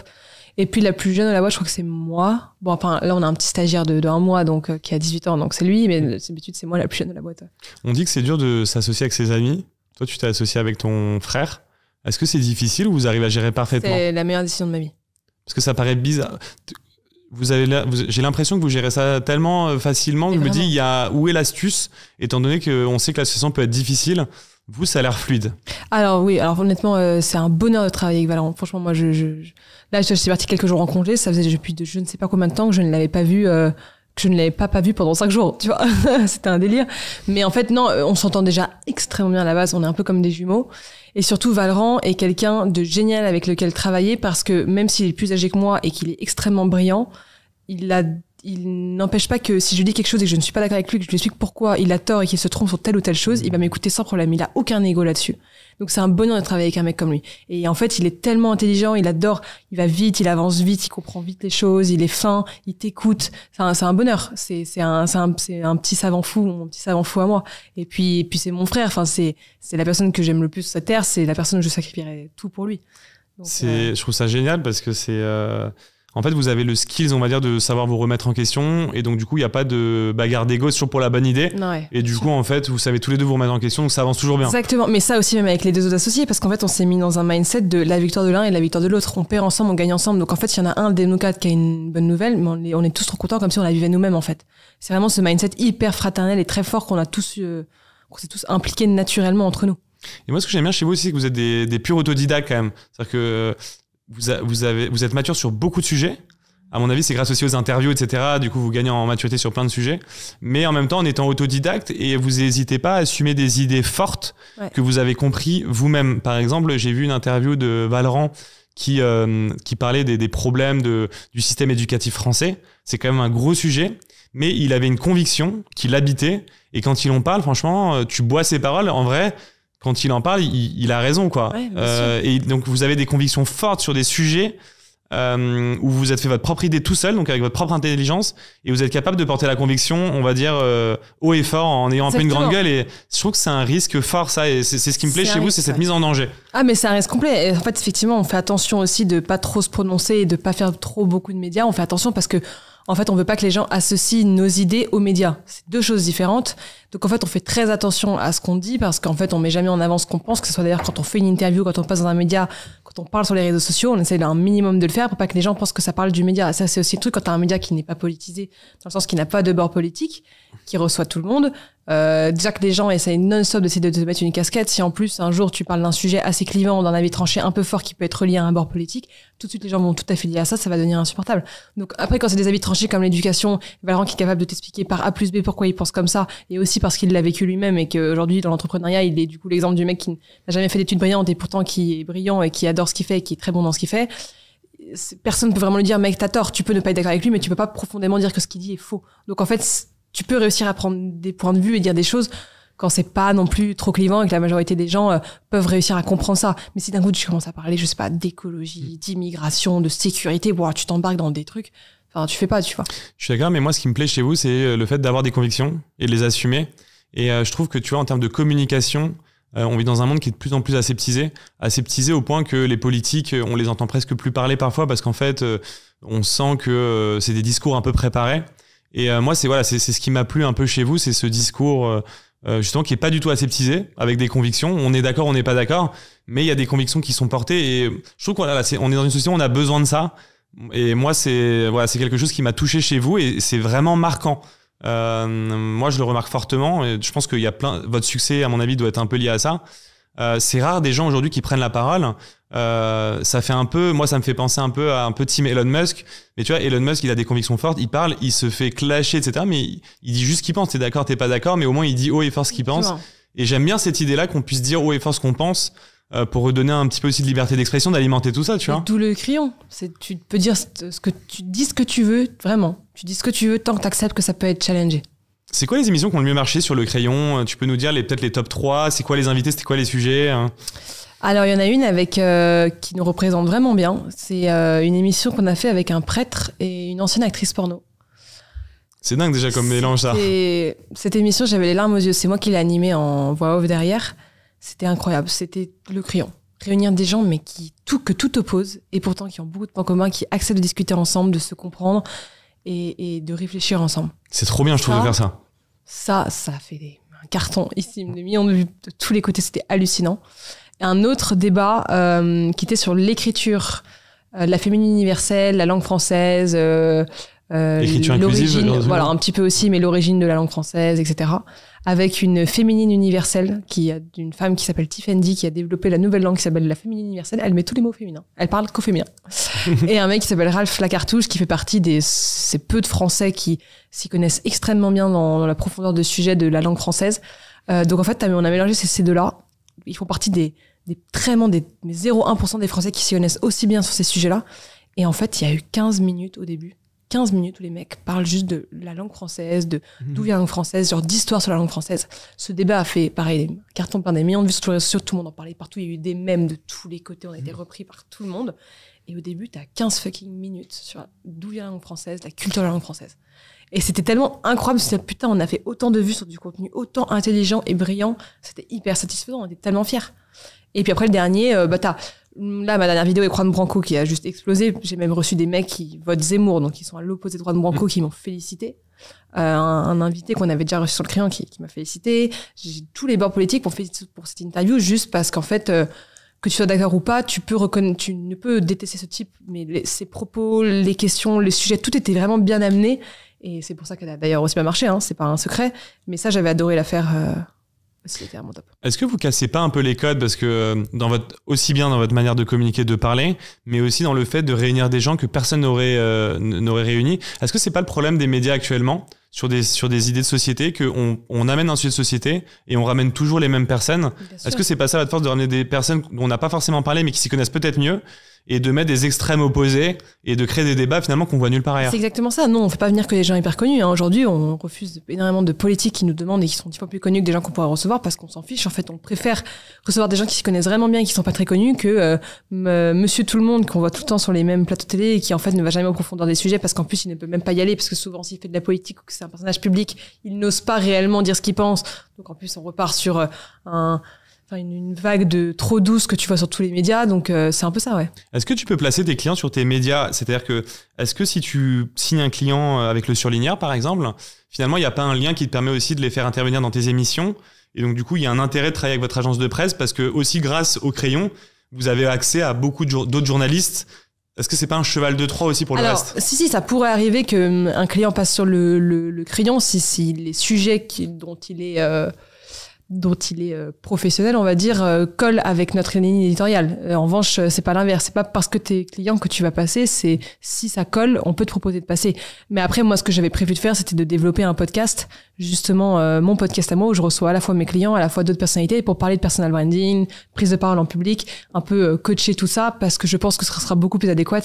S1: Et puis la plus jeune de la boîte, je crois que c'est moi. Bon, enfin, là, on a un petit stagiaire de 1 mois, donc qui a 18 ans, donc c'est lui, mais d'habitude, c'est moi la plus jeune de la boîte.
S2: On dit que c'est dur de s'associer avec ses amis. Toi, tu t'es associé avec ton frère. Est-ce que c'est difficile ou vous arrivez à gérer parfaitement?
S1: C'est la meilleure décision de ma vie.
S2: Parce que ça paraît bizarre. J'ai l'impression que vous gérez ça tellement facilement que je me dis, où est l'astuce, étant donné qu'on sait que l'association peut être difficile. Vous, ça a l'air fluide.
S1: Alors oui, alors honnêtement, c'est un bonheur de travailler avec Valorant. Franchement, moi, là, je suis partie quelques jours en congé. Ça faisait depuis je ne sais pas combien de temps que je ne l'avais pas vu, que je ne l'avais pas vu pendant 5 jours. Tu vois, c'était un délire. Mais en fait, non, on s'entend déjà extrêmement bien à la base. On est un peu comme des jumeaux. Et surtout, Valorant est quelqu'un de génial avec lequel travailler parce que même s'il est plus âgé que moi et qu'il est extrêmement brillant, il n'empêche pas que si je dis quelque chose et que je ne suis pas d'accord avec lui, que je lui explique pourquoi il a tort et qu'il se trompe sur telle ou telle chose, il va m'écouter sans problème. Il a aucun ego là-dessus. Donc c'est un bonheur de travailler avec un mec comme lui. Et en fait, il est tellement intelligent, il adore, il va vite, il avance vite, il comprend vite les choses, il est fin, il t'écoute. C'est un bonheur. C'est un petit savant fou, mon petit savant fou à moi. Et puis c'est mon frère. Enfin, c'est la personne que j'aime le plus sur cette terre. C'est la personne où je sacrifierais tout pour lui. Donc,
S2: je trouve ça génial parce que c'est... En fait, vous avez le skills, on va dire, de savoir vous remettre en question. Et donc, du coup, il n'y a pas de bagarre d'ego, c'est toujours pour la bonne idée.
S1: Ouais,
S2: et du coup, en fait, vous savez tous les deux vous remettre en question, donc ça avance toujours bien.
S1: Exactement. Mais ça aussi, même avec les 2 autres associés, parce qu'en fait, on s'est mis dans un mindset de la victoire de l'un et la victoire de l'autre. On perd ensemble, on gagne ensemble. Donc, en fait, il y en a un des nous 4 qui a une bonne nouvelle, mais on est tous trop contents comme si on la vivait nous-mêmes, en fait. C'est vraiment ce mindset hyper fraternel et très fort qu'on s'est tous impliqués naturellement entre nous.
S2: Et moi, ce que j'aime bien chez vous aussi, c'est que vous êtes des purs autodidactes quand même. C'est-à-dire que vous êtes mature sur beaucoup de sujets. À mon avis, c'est grâce aussi aux interviews, etc. Du coup, vous gagnez en maturité sur plein de sujets. Mais en même temps, en étant autodidacte, et vous n'hésitez pas à assumer des idées fortes que vous avez compris vous-même. Par exemple, j'ai vu une interview de Valorant qui parlait des problèmes du système éducatif français. C'est quand même un gros sujet. Mais il avait une conviction qu'il habitait. Et quand il en parle, franchement, tu bois ses paroles. En vrai, quand il en parle, il a raison, quoi.
S1: Ouais,
S2: et donc, vous avez des convictions fortes sur des sujets où vous êtes fait votre propre idée tout seul, donc avec votre propre intelligence, et vous êtes capable de porter la conviction, on va dire, haut et fort, en ayant un peu une grande gueule. Et je trouve que c'est un risque fort, ça, et c'est ce qui me plaît chez vous, c'est cette mise en danger.
S1: Ah, mais c'est un risque complet. Et en fait, effectivement, on fait attention aussi de pas trop se prononcer et de pas faire trop beaucoup de médias. On fait attention parce que, en fait, on veut pas que les gens associent nos idées aux médias. C'est 2 choses différentes. Donc, en fait, on fait très attention à ce qu'on dit parce qu'en fait, on met jamais en avant ce qu'on pense, que ce soit d'ailleurs quand on fait une interview, quand on passe dans un média, quand on parle sur les réseaux sociaux, on essaie d'un minimum de le faire pour pas que les gens pensent que ça parle du média. Ça, c'est aussi le truc quand t'as un média qui n'est pas politisé, dans le sens qui n'a pas de bord politique, qui reçoit tout le monde. Déjà que les gens essayent non-stop d'essayer de te mettre une casquette. Si en plus, un jour, tu parles d'un sujet assez clivant, d'un avis tranché un peu fort qui peut être relié à un bord politique, tout de suite, les gens vont tout à fait lier à ça, ça va devenir insupportable. Donc après, quand c'est des avis tranchés comme l'éducation, Valorant qui est capable de t'expliquer par A plus B pourquoi il pense comme ça, et aussi parce qu'il l'a vécu lui-même et qu'aujourd'hui, dans l'entrepreneuriat, il est du coup l'exemple du mec qui n'a jamais fait d'études brillantes et pourtant qui est brillant et qui adore ce qu'il fait et qui est très bon dans ce qu'il fait. Personne ne peut vraiment lui dire, mec, t'as tort, tu peux ne pas être d'accord avec lui, mais tu peux pas profondément dire que ce qu'il dit est faux. Donc en fait, tu peux réussir à prendre des points de vue et dire des choses quand c'est pas non plus trop clivant et que la majorité des gens peuvent réussir à comprendre ça. Mais si d'un coup tu commences à parler, je sais pas, d'écologie, d'immigration, de sécurité, tu t'embarques dans des trucs, enfin tu fais pas, tu vois.
S2: Je suis d'accord, mais moi ce qui me plaît chez vous, c'est le fait d'avoir des convictions et de les assumer. Et je trouve que tu vois, en termes de communication, on vit dans un monde qui est de plus en plus aseptisé au point que les politiques, on les entend presque plus parler parfois parce qu'en fait, on sent que c'est des discours un peu préparés. Et moi, c'est ce qui m'a plu un peu chez vous, c'est ce discours justement qui est pas du tout aseptisé, avec des convictions. On est d'accord, on n'est pas d'accord, mais il y a des convictions qui sont portées. Et je trouve qu'on on est dans une société où on a besoin de ça. Et moi, c'est quelque chose qui m'a touché chez vous et c'est vraiment marquant. moi je le remarque fortement, et je pense qu'il y a votre succès à mon avis doit être un peu lié à ça. C'est rare des gens aujourd'hui qui prennent la parole. Ça fait un peu, moi ça me fait penser un peu à un peu team Elon Musk, mais tu vois, Elon Musk il a des convictions fortes, il parle, il se fait clasher, etc., mais il dit juste ce qu'il pense. T'es d'accord, t'es pas d'accord, mais au moins il dit haut et fort ce qu'il pense. Et j'aime bien cette idée là qu'on puisse dire haut et fort ce qu'on pense, pour redonner un petit peu aussi de liberté d'expression, d'alimenter tout ça, tu vois.
S1: D'où le crayon. Tu peux dire tu dis ce que tu veux, vraiment. Tu dis ce que tu veux tant que t'acceptes que ça peut être challengé.
S2: C'est quoi les émissions qui ont le mieux marché sur le crayon? Tu peux nous dire peut-être les top 3? C'est quoi les invités? C'était quoi les sujets?
S1: Alors, il y en a une qui nous représente vraiment bien. C'est une émission qu'on a fait avec un prêtre et une ancienne actrice porno.
S2: C'est dingue déjà comme mélange, ça.
S1: Cette émission, j'avais les larmes aux yeux. C'est moi qui l'ai animée en voix off derrière. C'était incroyable. C'était le crayon. Réunir des gens, mais que tout oppose, et pourtant qui ont beaucoup de points communs, qui acceptent de discuter ensemble, de se comprendre et de réfléchir ensemble.
S2: C'est trop bien, je trouve, de faire ça.
S1: Ça a fait un carton ici, des millions de vues de tous les côtés, c'était hallucinant. Et un autre débat qui était sur l'écriture, la féminine universelle, la langue française,
S2: l'écriture inclusive,
S1: voilà, un petit peu aussi, mais l'origine de la langue française, etc. Avec une féminine universelle, d'une femme qui s'appelle Tiffany, qui a développé la nouvelle langue qui s'appelle la féminine universelle. Elle met tous les mots féminins. Elle parle qu'au féminin. Et un mec qui s'appelle Ralph Lacartouche, qui fait partie ces peu de Français qui s'y connaissent extrêmement bien dans la profondeur de sujet de la langue française. Donc en fait, on a mélangé ces deux-là. Ils font partie des 0,1% des Français qui s'y connaissent aussi bien sur ces sujets-là. Et en fait, il y a eu 15 minutes au début. 15 minutes où les mecs parlent juste de la langue française, d'où vient la langue française, genre d'histoire sur la langue française. Ce débat a fait, pareil, des cartons plein, des millions de vues sur les réseaux sociaux, tout le monde en parlait partout, il y a eu des mèmes de tous les côtés, on a été repris par tout le monde. Et au début, t'as 15 fucking minutes sur d'où vient la langue française, la culture de la langue française. Et c'était tellement incroyable, c'était putain, on a fait autant de vues sur du contenu autant intelligent et brillant, c'était hyper satisfaisant, on était tellement fiers. Et puis après, le dernier, là, ma dernière vidéo est Juan Branco qui a juste explosé. J'ai même reçu des mecs qui votent Zemmour, donc qui sont à l'opposé de Juan Branco, qui m'ont félicité. Un invité qu'on avait déjà reçu sur le crayon qui m'a félicité. Tous les bords politiques m'ont félicité pour cette interview, juste parce qu'en fait, que tu sois d'accord ou pas, tu ne peux détester ce type, mais ses propos, les questions, les sujets, tout était vraiment bien amené. Et c'est pour ça qu'elle a d'ailleurs aussi bien marché, hein, c'est pas un secret. Mais ça, j'avais adoré la faire. C'était vraiment top.
S2: Est-ce que vous cassez pas un peu les codes, parce que aussi bien dans votre manière de communiquer, de parler, mais aussi dans le fait de réunir des gens que personne n'aurait réunis? Est-ce que c'est pas le problème des médias actuellement sur des idées de société, qu'on amène un sujet de société et on ramène toujours les mêmes personnes? Est-ce que c'est pas ça votre force, de ramener des personnes dont on n'a pas forcément parlé mais qui s'y connaissent peut-être mieux, et de mettre des extrêmes opposés et de créer des débats finalement qu'on voit nulle part ailleurs?
S1: C'est exactement ça. Non, on fait pas venir que des gens hyper connus. Hein. Aujourd'hui, on refuse énormément de politiques qui nous demandent et qui sont 10 fois plus connus que des gens qu'on pourrait recevoir, parce qu'on s'en fiche. En fait, on préfère recevoir des gens qui s'y connaissent vraiment bien et qui sont pas très connus que Monsieur Tout le Monde qu'on voit tout le temps sur les mêmes plateaux télé et qui en fait ne va jamais en profondeur des sujets, parce qu'en plus il ne peut même pas y aller, parce que souvent s'il fait de la politique ou que c'est un personnage public, il n'ose pas réellement dire ce qu'il pense. Donc en plus on repart sur une vague de trop douce que tu vois sur tous les médias, donc c'est un peu ça, ouais.
S2: Est-ce que tu peux placer tes clients sur tes médias? C'est-à-dire que, est-ce que si tu signes un client avec le surligneur, par exemple, finalement, il n'y a pas un lien qui te permet aussi de les faire intervenir dans tes émissions? Et donc, du coup, il y a un intérêt de travailler avec votre agence de presse, parce que aussi, grâce au crayon, vous avez accès à beaucoup d'autres journalistes. Est-ce que c'est pas un cheval de Troie aussi pour le reste?
S1: Si, ça pourrait arriver qu'un client passe sur le crayon si les sujets dont il est professionnel, on va dire, colle avec notre ligne éditoriale. En revanche, c'est pas l'inverse. C'est pas parce que t'es client que tu vas passer, c'est si ça colle, on peut te proposer de passer. Mais après, moi, ce que j'avais prévu de faire, c'était de développer un podcast, justement, mon podcast à moi, où je reçois à la fois mes clients, à la fois d'autres personnalités, pour parler de personal branding, prise de parole en public, un peu coacher tout ça, parce que je pense que ce sera beaucoup plus adéquat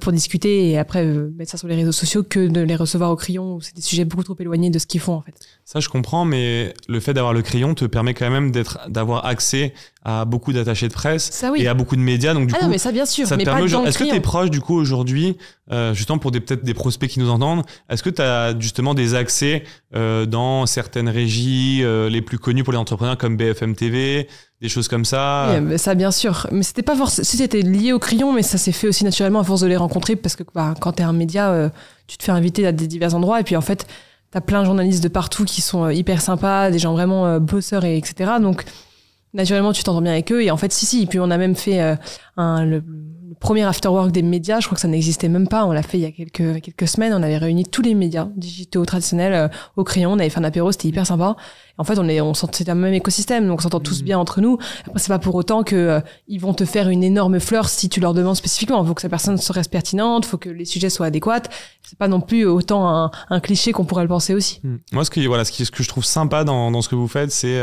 S1: pour discuter et après mettre ça sur les réseaux sociaux que de les recevoir au crayon, où c'est des sujets beaucoup trop éloignés de ce qu'ils font, en fait. Ça,
S2: je comprends, mais le fait d'avoir le crayon te permet quand même d'avoir accès à beaucoup d'attachés de presse et à beaucoup de médias. Donc, du coup,
S1: non, mais ça, bien sûr,
S2: ça te
S1: mais
S2: permet
S1: pas dans le
S2: Est-ce que
S1: crayon.
S2: tu es proche, du coup, aujourd'hui, justement, pour peut-être des prospects qui nous entendent, est-ce que tu as justement des accès dans certaines régies les plus connues pour les entrepreneurs, comme BFM TV, des choses comme ça?
S1: Oui, ça, bien sûr. Mais c'était pas forcément, si c'était lié au crayon, mais ça s'est fait aussi naturellement à force de les rencontrer, parce que quand t'es un média, tu te fais inviter à des divers endroits, et puis en fait, t'as plein de journalistes de partout qui sont hyper sympas, des gens vraiment bosseurs, etc. Donc, naturellement, tu t'entends bien avec eux. Et en fait, si. Et puis, on a même fait le premier afterwork des médias, je crois que ça n'existait même pas. On l'a fait il y a quelques semaines. On avait réuni tous les médias digitaux traditionnels au crayon. On avait fait un apéro, c'était hyper sympa. En fait, c'était dans le même écosystème, donc on s'entend tous bien entre nous. Après, c'est pas pour autant que ils vont te faire une énorme fleur si tu leur demandes spécifiquement. Il faut que cette personne se reste pertinente, il faut que les sujets soient adéquats. C'est pas non plus autant un cliché qu'on pourrait le penser aussi.
S2: Moi, ce que je trouve sympa dans ce que vous faites, c'est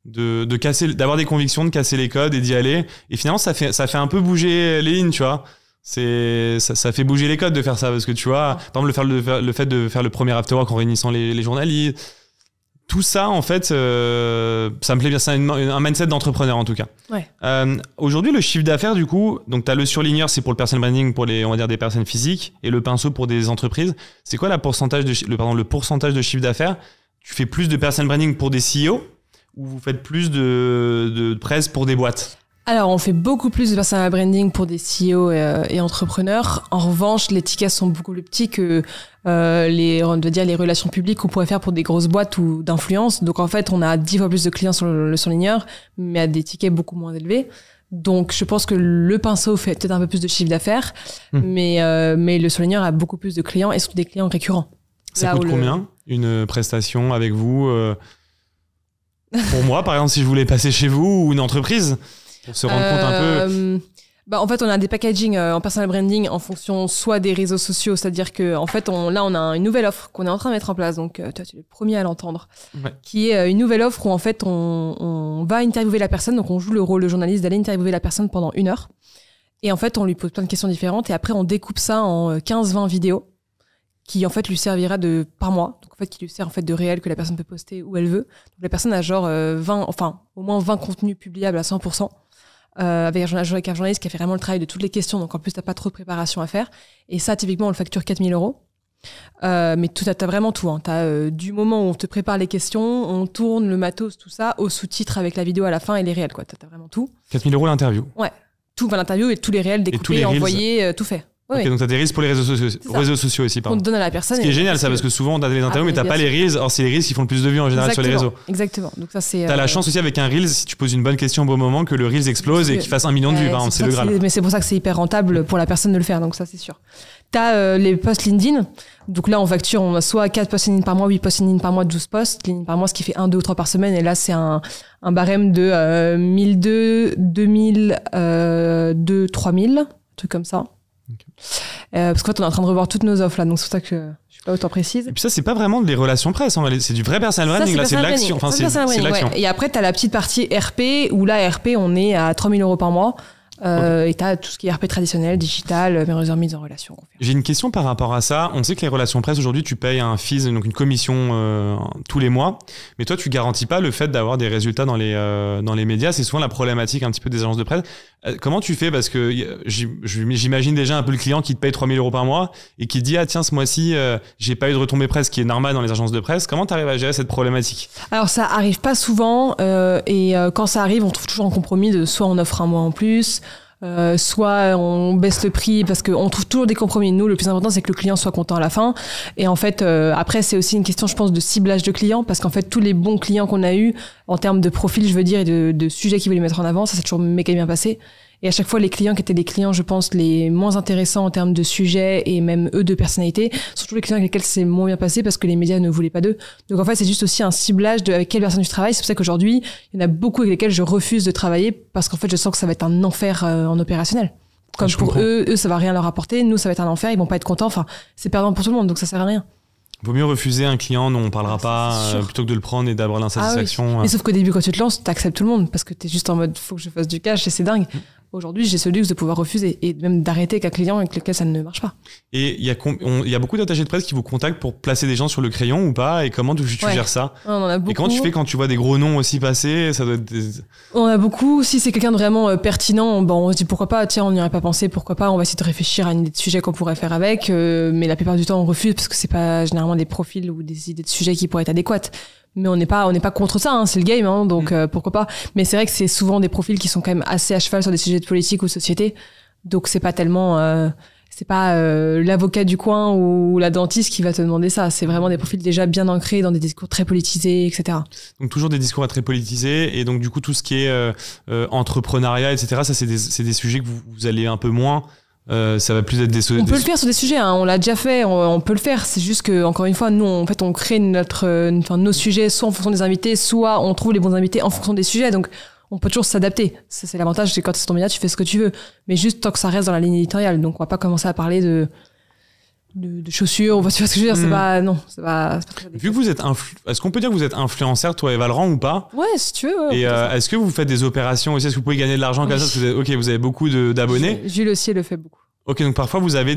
S2: d'avoir des convictions, de casser les codes et d'y aller. Et finalement, ça fait un peu bouger les lignes, tu vois. Ça fait bouger les codes de faire ça, parce que tu vois, par exemple, le fait de faire le premier afterwork en réunissant les journalistes, tout ça, en fait, ça me plaît bien. C'est un mindset d'entrepreneur, en tout cas.
S1: Ouais.
S2: Aujourd'hui, le chiffre d'affaires, du coup, donc tu as le surligneur, c'est pour le personal branding, pour on va dire, des personnes physiques, et le pinceau pour des entreprises. C'est quoi le pourcentage de chiffre d'affaires? Tu fais plus de personal branding pour des CEO ou vous faites plus de presse pour des boîtes?
S1: Alors, on fait beaucoup plus de personal branding pour des CEO et entrepreneurs. En revanche, les tickets sont beaucoup plus petits que les relations publiques qu'on pourrait faire pour des grosses boîtes ou d'influence. Donc, en fait, on a 10 fois plus de clients sur le surligneur, mais à des tickets beaucoup moins élevés. Donc, je pense que le pinceau fait peut-être un peu plus de chiffre d'affaires, mais le surligneur a beaucoup plus de clients et surtout des clients récurrents.
S2: Ça coûte combien une prestation avec vous pour moi, par exemple, si je voulais passer chez vous ou une entreprise? Pour se rendre compte un peu.
S1: En fait, on a des packaging en personal branding en fonction soit des réseaux sociaux, c'est-à-dire que en fait, on a une nouvelle offre qu'on est en train de mettre en place. Donc, toi, tu es le premier à l'entendre, qui est une nouvelle offre où en fait, on va interviewer la personne. Donc, on joue le rôle de journaliste d'aller interviewer la personne pendant 1 heure. Et en fait, on lui pose plein de questions différentes. Et après, on découpe ça en 15-20 vidéos qui en fait lui servira par mois. Donc en fait, qui lui sert en fait de réel que la personne peut poster où elle veut. Donc la personne a genre au moins 20 contenus publiables à 100%. Avec un journaliste qui a fait vraiment le travail de toutes les questions, donc en plus t'as pas trop de préparation à faire, et ça typiquement on le facture 4 000 €. Mais t'as vraiment tout, hein. T'as du moment où on te prépare les questions, on tourne le matos, tout ça, au sous-titre avec la vidéo à la fin et les réels, quoi. T'as vraiment tout.
S2: 4 000 € l'interview.
S1: Ouais, tout, l'interview et tous les réels découpés, envoyés, tout fait.
S2: Ok, donc t'as des reels pour les réseaux sociaux aussi, pardon.
S1: On te donne à la personne.
S2: Ce qui est génial, ça, parce que souvent on a des interviews, mais t'as pas les reels. Or, c'est les reels qui font le plus de vues en général sur les réseaux.
S1: Exactement. Donc ça, c'est.
S2: T'as la chance aussi avec un reels, si tu poses une bonne question au bon moment, que le reels explose et qu'il fasse 1 million de vues, par exemple. C'est le Graal.
S1: Mais c'est pour ça que c'est hyper rentable pour la personne de le faire, donc ça, c'est sûr. T'as les posts LinkedIn. Donc là, on facture, on a soit 4 posts LinkedIn par mois, 8 posts LinkedIn par mois, 12 posts LinkedIn par mois, ce qui fait 1, 2 ou 3 par semaine. Et là, c'est un barème de 1 200, 2 000, 2 3 000, un truc comme ça. Okay. Parce qu'en fait, on est en train de revoir toutes nos offres là, donc c'est pour ça que je suis pas autant précise.
S2: Et puis ça, c'est pas vraiment des relations presse, c'est du vrai personal branding, là, c'est de l'action. Enfin, c'est de l'action.
S1: Ouais. Et après, t'as la petite partie RP, où là, RP, on est à 3 000 € par mois. Okay. Et t'as tout ce qui est RP traditionnel, digital, mise en relation.
S2: J'ai une question par rapport à ça. On sait que les relations presse, aujourd'hui, tu payes un fees, donc une commission tous les mois. Mais toi, tu garantis pas le fait d'avoir des résultats dans les médias. C'est souvent la problématique un petit peu des agences de presse. Comment tu fais? Parce que j'imagine déjà un peu le client qui te paye 3 000 € par mois et qui dit, ah tiens, ce mois-ci, j'ai pas eu de retombée presse, qui est normal dans les agences de presse. Comment tu arrives à gérer cette problématique?
S1: Alors, ça arrive pas souvent. Quand ça arrive, on trouve toujours un compromis de soit on offre un mois en plus, soit on baisse le prix, parce qu'on trouve toujours des compromis. Nous, le plus important, c'est que le client soit content à la fin. Et en fait, après, c'est aussi une question, je pense, de ciblage de clients, parce qu'en fait, tous les bons clients qu'on a eus, en termes de profil, je veux dire, et de sujets qu'ils voulaient mettre en avant, ça s'est toujours méga bien passé. Et à chaque fois, les clients qui étaient des clients, je pense, les moins intéressants en termes de sujets et même eux de personnalité, surtout les clients avec lesquels c'est moins bien passé parce que les médias ne voulaient pas d'eux. Donc en fait, c'est juste aussi un ciblage de avec quelle personne tu travailles. C'est pour ça qu'aujourd'hui, il y en a beaucoup avec lesquels je refuse de travailler parce qu'en fait, je sens que ça va être un enfer en opérationnel. Comme pour eux, ça va rien leur apporter. Nous, ça va être un enfer. Ils vont pas être contents. Enfin, c'est perdant pour tout le monde. Donc ça sert à rien.
S2: Vaut mieux refuser un client dont on parlera pas plutôt que de le prendre et d'avoir l'insatisfaction.
S1: Ah oui. Mais sauf qu'au début, quand tu te lances, t'acceptes tout le monde parce que t'es juste en mode faut que je fasse du cash et c'est dingue. Aujourd'hui, j'ai ce luxe de pouvoir refuser et même d'arrêter avec un client avec lequel ça ne marche pas.
S2: Et il y a beaucoup d'attachés de presse qui vous contactent pour placer des gens sur le crayon ou pas? Et comment tu gères ça?
S1: On en a beaucoup.
S2: Et comment tu fais quand tu vois des gros noms aussi passer? Ça doit être
S1: On en a beaucoup. Si c'est quelqu'un de vraiment pertinent, on se dit pourquoi pas, tiens, on n'y aurait pas pensé, pourquoi pas, on va essayer de réfléchir à une idée de sujet qu'on pourrait faire avec. Mais la plupart du temps, on refuse parce que c'est pas généralement des profils ou des idées de sujets qui pourraient être adéquates. Mais on n'est pas contre ça, hein, c'est le game, hein, donc pourquoi pas. Mais c'est vrai que c'est souvent des profils qui sont quand même assez à cheval sur des sujets de politique ou de société, donc c'est pas tellement c'est pas l'avocat du coin ou la dentiste qui va te demander ça. C'est vraiment des profils déjà bien ancrés dans des discours très politisés, etc.
S2: Donc toujours des discours très politisés, et donc du coup tout ce qui est entrepreneuriat, etc. Ça c'est des sujets que vous allez un peu moins. Ça va plus être des.
S1: On peut le faire sur des sujets, hein, on l'a déjà fait, on peut le faire. C'est juste que encore une fois, nous, en fait, on crée nos sujets soit en fonction des invités, soit on trouve les bons invités en fonction des sujets. Donc, on peut toujours s'adapter. Ça, c'est l'avantage, c'est quand c'est ton média, tu fais ce que tu veux, mais juste tant que ça reste dans la ligne éditoriale. Donc, on va pas commencer à parler de chaussures. Tu vois ce que je veux dire ? C'est pas, non, c'est pas
S2: Vu que vous êtes est-ce qu'on peut dire que vous êtes influenceur, toi et Valran, ou pas ?
S1: Ouais, si tu veux. Ouais,
S2: et est-ce que vous faites des opérations aussi ? Est-ce que vous pouvez gagner de l'argent comme ça ? Parce que vous avez beaucoup d'abonnés.
S1: Jules aussi le fait beaucoup.
S2: Ok, donc parfois vous avez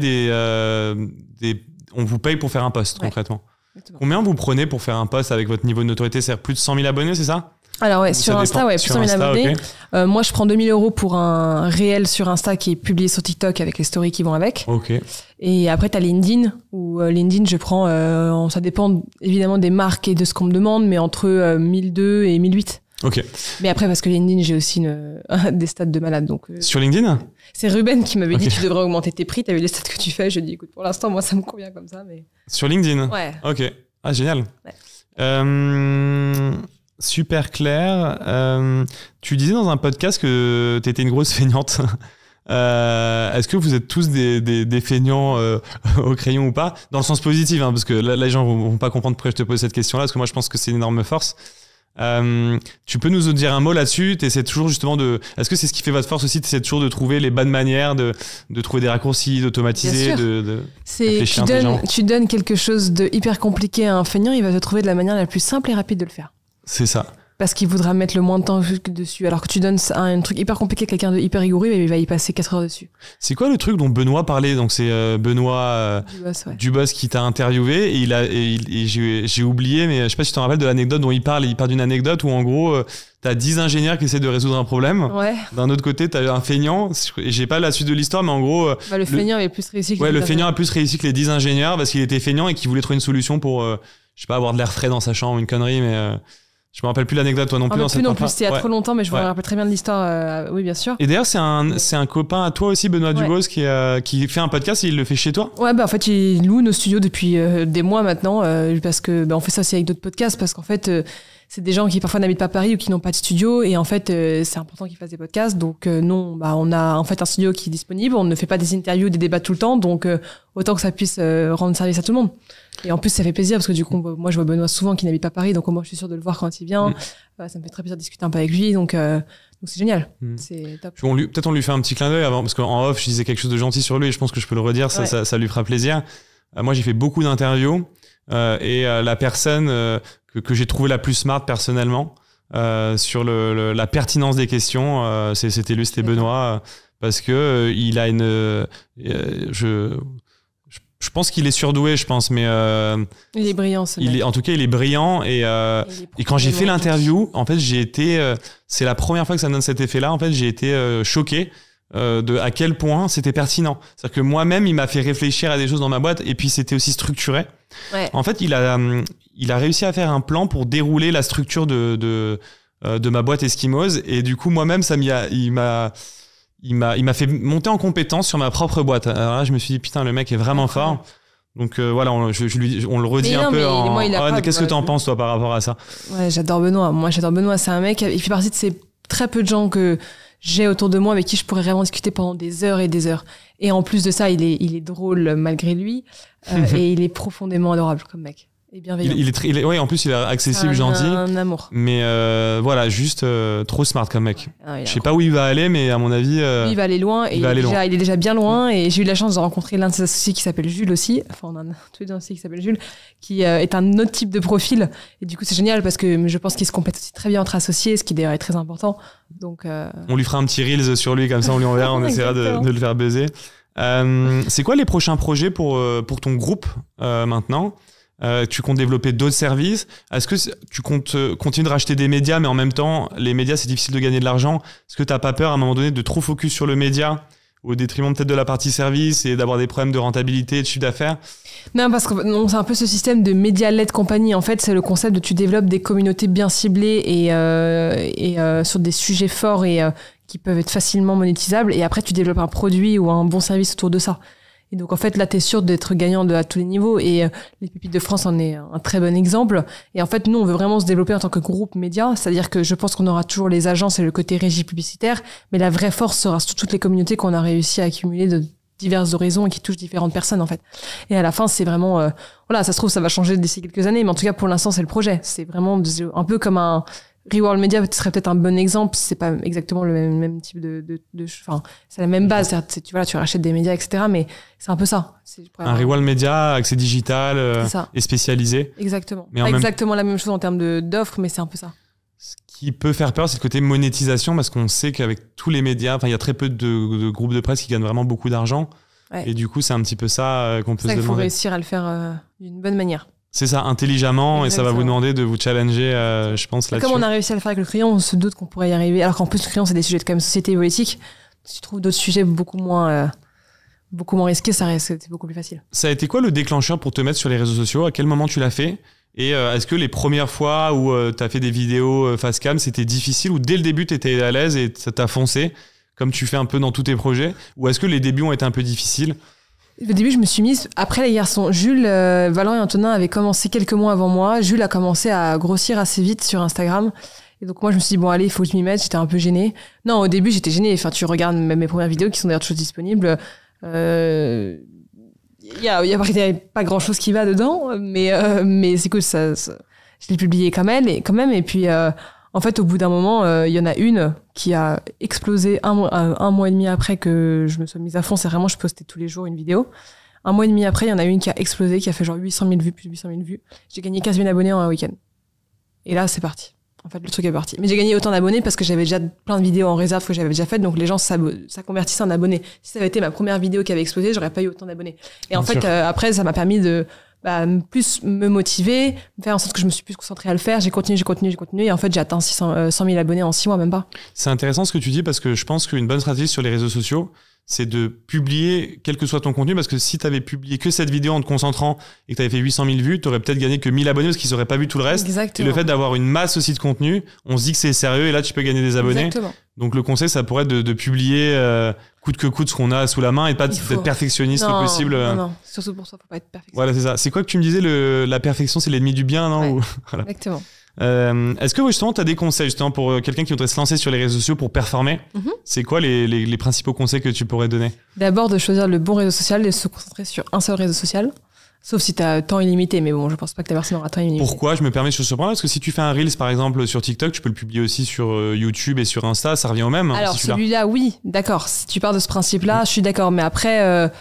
S2: on vous paye pour faire un post, concrètement. Exactement. Combien vous prenez pour faire un post avec votre niveau de notoriété ? C'est-à-dire plus de 100 000 abonnés, c'est ça ?
S1: Alors ouais, sur Insta, plus de 100 000 abonnés. Okay. Moi, je prends 2 000 € pour un réel sur Insta qui est publié sur TikTok avec les stories qui vont avec.
S2: Ok.
S1: Et après, t'as LinkedIn, où LinkedIn, je prends, ça dépend évidemment des marques et de ce qu'on me demande, mais entre 1 200 et 1 800.
S2: Ok.
S1: Mais après, parce que LinkedIn, j'ai aussi des stats de malade. Donc,
S2: sur LinkedIn ?
S1: C'est Ruben qui m'avait dit tu devrais augmenter tes prix, t'as vu les stats que tu fais. Je dis écoute, pour l'instant, moi, ça me convient comme ça. Mais...
S2: Sur LinkedIn ?
S1: Ouais.
S2: Ok. Ah, génial.
S1: Ouais.
S2: Super clair. Tu disais dans un podcast que tu étais une grosse feignante. Est-ce que vous êtes tous des feignants au crayon ou pas ? Dans le sens positif, hein, parce que là, les gens vont pas comprendre pourquoi je te pose cette question-là, parce que moi, je pense que c'est une énorme force. Tu peux nous dire un mot là-dessus ? T'essaies toujours justement Est-ce que c'est ce qui fait votre force aussi ? T'essaies toujours de trouver les bonnes manières, de trouver des raccourcis, d'automatiser,
S1: c'est tu donnes quelque chose de hyper compliqué à un feignant, il va te trouver de la manière la plus simple et rapide de le faire.
S2: C'est ça.
S1: Parce qu'il voudra mettre le moins de temps dessus. Alors que tu donnes un truc hyper compliqué à quelqu'un de hyper rigoureux, il va y passer 4 heures dessus.
S2: C'est quoi le truc dont Benoît parlait ? Donc c'est Benoît Dubos qui t'a interviewé, et j'ai oublié, mais je sais pas si tu t'en rappelles de l'anecdote dont il parle. Il parle d'une anecdote où en gros t'as 10 ingénieurs qui essaient de résoudre un problème. Ouais. D'un autre côté, t'as un feignant. Et j'ai pas la suite de l'histoire, mais en gros...
S1: le feignant avait plus réussi que
S2: le feignant a plus réussi que les 10 ingénieurs parce qu'il était feignant et qu'il voulait trouver une solution pour, je sais pas, avoir de l'air frais dans sa chambre, une connerie, mais... Je me rappelle plus l'anecdote, toi non plus.
S1: C'était il y a trop longtemps, mais je me rappelle très bien de l'histoire. Oui, bien sûr.
S2: Et d'ailleurs, c'est un copain à toi aussi, Benoît Dubos, qui fait un podcast et il le fait chez toi.
S1: Ouais, en fait, il loue nos studios depuis des mois maintenant, parce que on fait ça aussi avec d'autres podcasts, parce qu'en fait, c'est des gens qui parfois n'habitent pas Paris ou qui n'ont pas de studio, et en fait, c'est important qu'ils fassent des podcasts. Donc non, on a en fait un studio qui est disponible. On ne fait pas des interviews, des débats tout le temps, donc autant que ça puisse rendre service à tout le monde. Et en plus, ça fait plaisir parce que du coup, moi, je vois Benoît souvent qui n'habite pas Paris, donc moi, je suis sûre de le voir quand il vient. Ça me fait très plaisir de discuter un peu avec lui, donc c'est génial. C'est top.
S2: Peut-être on lui fait un petit clin d'œil avant, parce qu'en off, je disais quelque chose de gentil sur lui et je pense que je peux le redire, ça lui fera plaisir. Moi, j'ai fait beaucoup d'interviews et la personne que j'ai trouvé la plus smart personnellement sur la pertinence des questions, c'était lui, c'était Benoît, parce que il a je pense qu'il est surdoué, mais
S1: il est brillant.
S2: En tout cas, il est brillant et quand j'ai fait l'interview, en fait, j'ai été c'est la première fois que ça me donne cet effet-là. En fait, j'ai été choqué de à quel point c'était pertinent. C'est-à-dire que moi-même, il m'a fait réfléchir à des choses dans ma boîte et puis c'était aussi structuré. Ouais. En fait, il a réussi à faire un plan pour dérouler la structure de ma boîte Eskimos et du coup, moi-même, il m'a fait monter en compétence sur ma propre boîte. Alors là, je me suis dit, putain, le mec est vraiment fort. Donc voilà, on le redit un peu en... Qu'est-ce que tu en penses, toi, par rapport à ça ?
S1: Ouais, j'adore Benoît. Moi, j'adore Benoît. C'est un mec, il fait partie de ces très peu de gens que j'ai autour de moi avec qui je pourrais vraiment discuter pendant des heures et des heures. Et en plus de ça, il est drôle malgré lui. Et il est profondément adorable comme mec. Et bienveillant.
S2: En plus, il est accessible, gentil.
S1: Un amour.
S2: Mais voilà, juste trop smart comme mec. Je sais pas où il va aller, mais à mon avis...
S1: il va aller loin. Il est déjà bien loin. Et j'ai eu la chance de rencontrer l'un de ses associés qui s'appelle Jules aussi. Enfin, on a tous les deux un associé qui s'appelle Jules, qui est un autre type de profil. Et du coup, c'est génial parce que je pense qu'il se complète aussi très bien entre associés, ce qui d'ailleurs est très important. Donc,
S2: on lui fera un petit reels sur lui, comme ça on lui enverra, on essaiera de le faire baiser. C'est quoi les prochains projets pour ton groupe maintenant ? Tu comptes développer d'autres services ? Est-ce que tu comptes continuer de racheter des médias, mais en même temps, les médias, c'est difficile de gagner de l'argent ? Est-ce que tu n'as pas peur à un moment donné de trop focus sur le média au détriment peut-être de la partie service et d'avoir des problèmes de rentabilité et de chiffre d'affaires ?
S1: Non, parce que c'est un peu ce système de média-led compagnie. En fait, c'est le concept de tu développes des communautés bien ciblées et sur des sujets forts et qui peuvent être facilement monétisables. Et après, tu développes un produit ou un bon service autour de ça. Et donc, en fait, là, t'es sûr d'être gagnant à tous les niveaux. Et les Pépites de France en est un très bon exemple. Et en fait, nous, on veut vraiment se développer en tant que groupe média. C'est-à-dire que je pense qu'on aura toujours les agences et le côté régie publicitaire. Mais la vraie force sera sur toutes les communautés qu'on a réussi à accumuler de divers horizons et qui touchent différentes personnes, en fait. Et à la fin, c'est vraiment... voilà, ça se trouve, ça va changer d'ici quelques années. Mais en tout cas, pour l'instant, c'est le projet. C'est vraiment un peu comme un... Reworld Media serait peut-être un bon exemple. C'est pas exactement le même type enfin, c'est la même base. Tu rachètes des médias, etc. Mais c'est un peu ça.
S2: Un Reworld Media, accès digital et spécialisé.
S1: Exactement. Mais pas exactement la même chose en termes d'offres, mais c'est un peu ça.
S2: Ce qui peut faire peur, c'est le côté monétisation, parce qu'on sait qu'avec tous les médias, il y a très peu de groupes de presse qui gagnent vraiment beaucoup d'argent. Ouais. Et du coup, c'est un petit peu ça qu'on peut se demander.
S1: Il faut réussir à le faire d'une bonne manière.
S2: C'est ça, intelligemment. Exactement. Et ça va vous demander de vous challenger, je pense, là-dessus.
S1: Comme on a réussi à le faire avec le crayon, on se doute qu'on pourrait y arriver. Alors qu'en plus, le crayon, c'est des sujets de quand même société et politique. Si tu trouves d'autres sujets beaucoup moins risqués, c'est beaucoup plus facile.
S2: Ça a été quoi le déclencheur pour te mettre sur les réseaux sociaux? À quel moment tu l'as fait? Et est-ce que les premières fois où tu as fait des vidéos face cam, c'était difficile, ou dès le début, tu étais à l'aise et ça t'a foncé, comme tu fais un peu dans tous tes projets? Ou est-ce que les débuts ont été un peu difficiles?
S1: Au début, je me suis mise... Après, les garçons, Jules, Valent et Antonin avaient commencé quelques mois avant moi. Jules a commencé à grossir assez vite sur Instagram. Et donc, moi, je me suis dit, bon, allez, il faut que je m'y mette. J'étais un peu gênée. Non, au début, j'étais gênée. Enfin, tu regardes mes premières vidéos qui sont d'ailleurs toujours disponibles. Il y a pas grand-chose qui va dedans. Mais c'est cool. Je l'ai publié quand même. Et puis... en fait, au bout d'un moment, il y en a une qui a explosé un mois et demi après que je me sois mise à fond. C'est vraiment, je postais tous les jours une vidéo. Un mois et demi après, il y en a une qui a explosé, qui a fait genre 800 000 vues, plus 800 000 vues. J'ai gagné 15 000 abonnés en un week-end. Et là, c'est parti. En fait, le truc est parti. Mais j'ai gagné autant d'abonnés parce que j'avais déjà plein de vidéos en réserve que j'avais déjà faites. Donc les gens, ça convertissait en abonnés. Si ça avait été ma première vidéo qui avait explosé, j'aurais pas eu autant d'abonnés. Et en fait, après, ça m'a permis de... plus me motiver, faire en sorte que je me suis plus concentrée à le faire. J'ai continué. Et en fait, j'ai atteint 100 000 abonnés en 6 mois, même pas. C'est
S2: intéressant ce que tu dis, parce que je pense qu'une bonne stratégie sur les réseaux sociaux, c'est de publier quel que soit ton contenu, parce que si tu avais publié que cette vidéo en te concentrant et que tu avais fait 800 000 vues, tu aurais peut-être gagné que 1000 abonnés parce qu'ils n'auraient pas vu tout le reste.
S1: Exactement.
S2: Et le fait d'avoir une masse aussi de contenu, on se dit que c'est sérieux et là, tu peux gagner des abonnés.
S1: Exactement.
S2: Donc le conseil, ça pourrait être de publier coûte que coûte ce qu'on a sous la main et pas d'être perfectionniste le possible.
S1: Non, surtout pour ça, faut pas être perfectionniste.
S2: Voilà, c'est ça. C'est quoi que tu me disais, la perfection, c'est l'ennemi du bien, non?
S1: Ouais,
S2: voilà.
S1: Exactement.
S2: Est-ce que justement, tu as des conseils justement pour quelqu'un qui voudrait se lancer sur les réseaux sociaux pour performer? C'est quoi les principaux conseils que tu pourrais donner? D'abord,
S1: de choisir le bon réseau social et de se concentrer sur un seul réseau social. Sauf si tu as temps illimité, mais bon, je pense pas que ta personne aura temps illimité.
S2: Pourquoi je me permets sur ce point-là? Parce que si tu fais un Reels, par exemple, sur TikTok, tu peux le publier aussi sur YouTube et sur Insta, ça revient au même.
S1: Alors, celui-là, oui, d'accord. Si tu pars de ce principe-là, je suis d'accord. Mais après,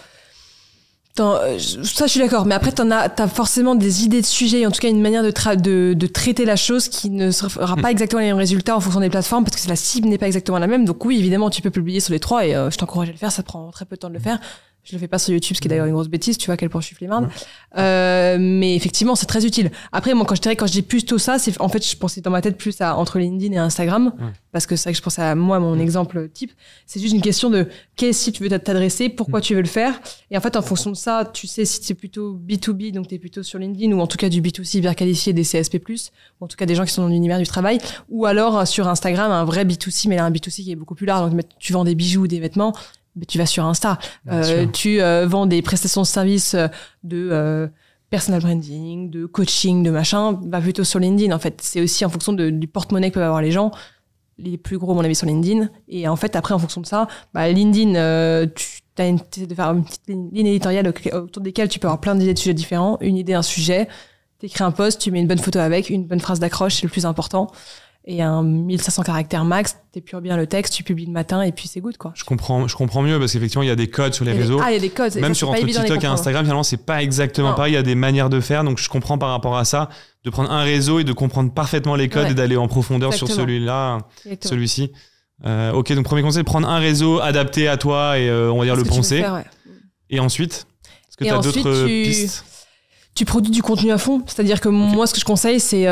S1: ça, je suis d'accord. Mais après, t'as forcément des idées de sujets, en tout cas une manière de traiter la chose qui ne sera pas exactement les mêmes résultats en fonction des plateformes, parce que la cible n'est pas exactement la même. Donc oui, évidemment, tu peux publier sur les trois et je t'encourage à le faire. Ça prend très peu de temps de le faire. Je le fais pas sur YouTube, ce qui est d'ailleurs une grosse bêtise, tu vois à quel point je suis flemmarde. Mais effectivement, c'est très utile. Après, moi, quand je dis plutôt ça, c'est, en fait, je pensais dans ma tête plus entre LinkedIn et Instagram. Parce que c'est vrai que je pensais à moi, mon exemple type. C'est juste une question de quel site tu veux t'adresser, pourquoi tu veux le faire. Et en fait, en fonction de ça, tu sais si c'est plutôt B2B, donc t'es plutôt sur LinkedIn, ou en tout cas du B2C bien qualifié, des CSP+, ou en tout cas des gens qui sont dans l'univers du travail. Ou alors, sur Instagram, un vrai B2C, mais là, un B2C qui est beaucoup plus large. Donc, tu vends des bijoux ou des vêtements. Tu vas sur Insta, tu vends des prestations de services de personal branding, de coaching, de machin, va plutôt sur LinkedIn. En fait, c'est aussi en fonction du porte-monnaie que peuvent avoir les gens. Les plus gros, à mon avis, sur LinkedIn. Et en fait, après, en fonction de ça, LinkedIn, tu as de faire une petite ligne éditoriale autour desquelles tu peux avoir plein d'idées de sujets différents. Une idée, un sujet, t'écris un post, tu mets une bonne photo avec, une bonne phrase d'accroche, c'est le plus important. Et un 1500 caractères max, t'épures bien le texte, tu publies le matin et puis c'est good, quoi.
S2: Je comprends mieux parce qu'effectivement, il y a des codes sur les réseaux.
S1: Il y a des codes.
S2: Même sur entre TikTok et Instagram, finalement, c'est pas exactement pareil. Il y a des manières de faire. Donc, je comprends par rapport à ça, de prendre un réseau et de comprendre parfaitement les codes et d'aller en profondeur sur celui-là, celui-ci. Ok, donc premier conseil, prendre un réseau adapté à toi et on va dire le penser. Et ensuite, est-ce que tu as d'autres pistes?
S1: Tu produis du contenu à fond, c'est-à-dire que moi, ce que je conseille, c'est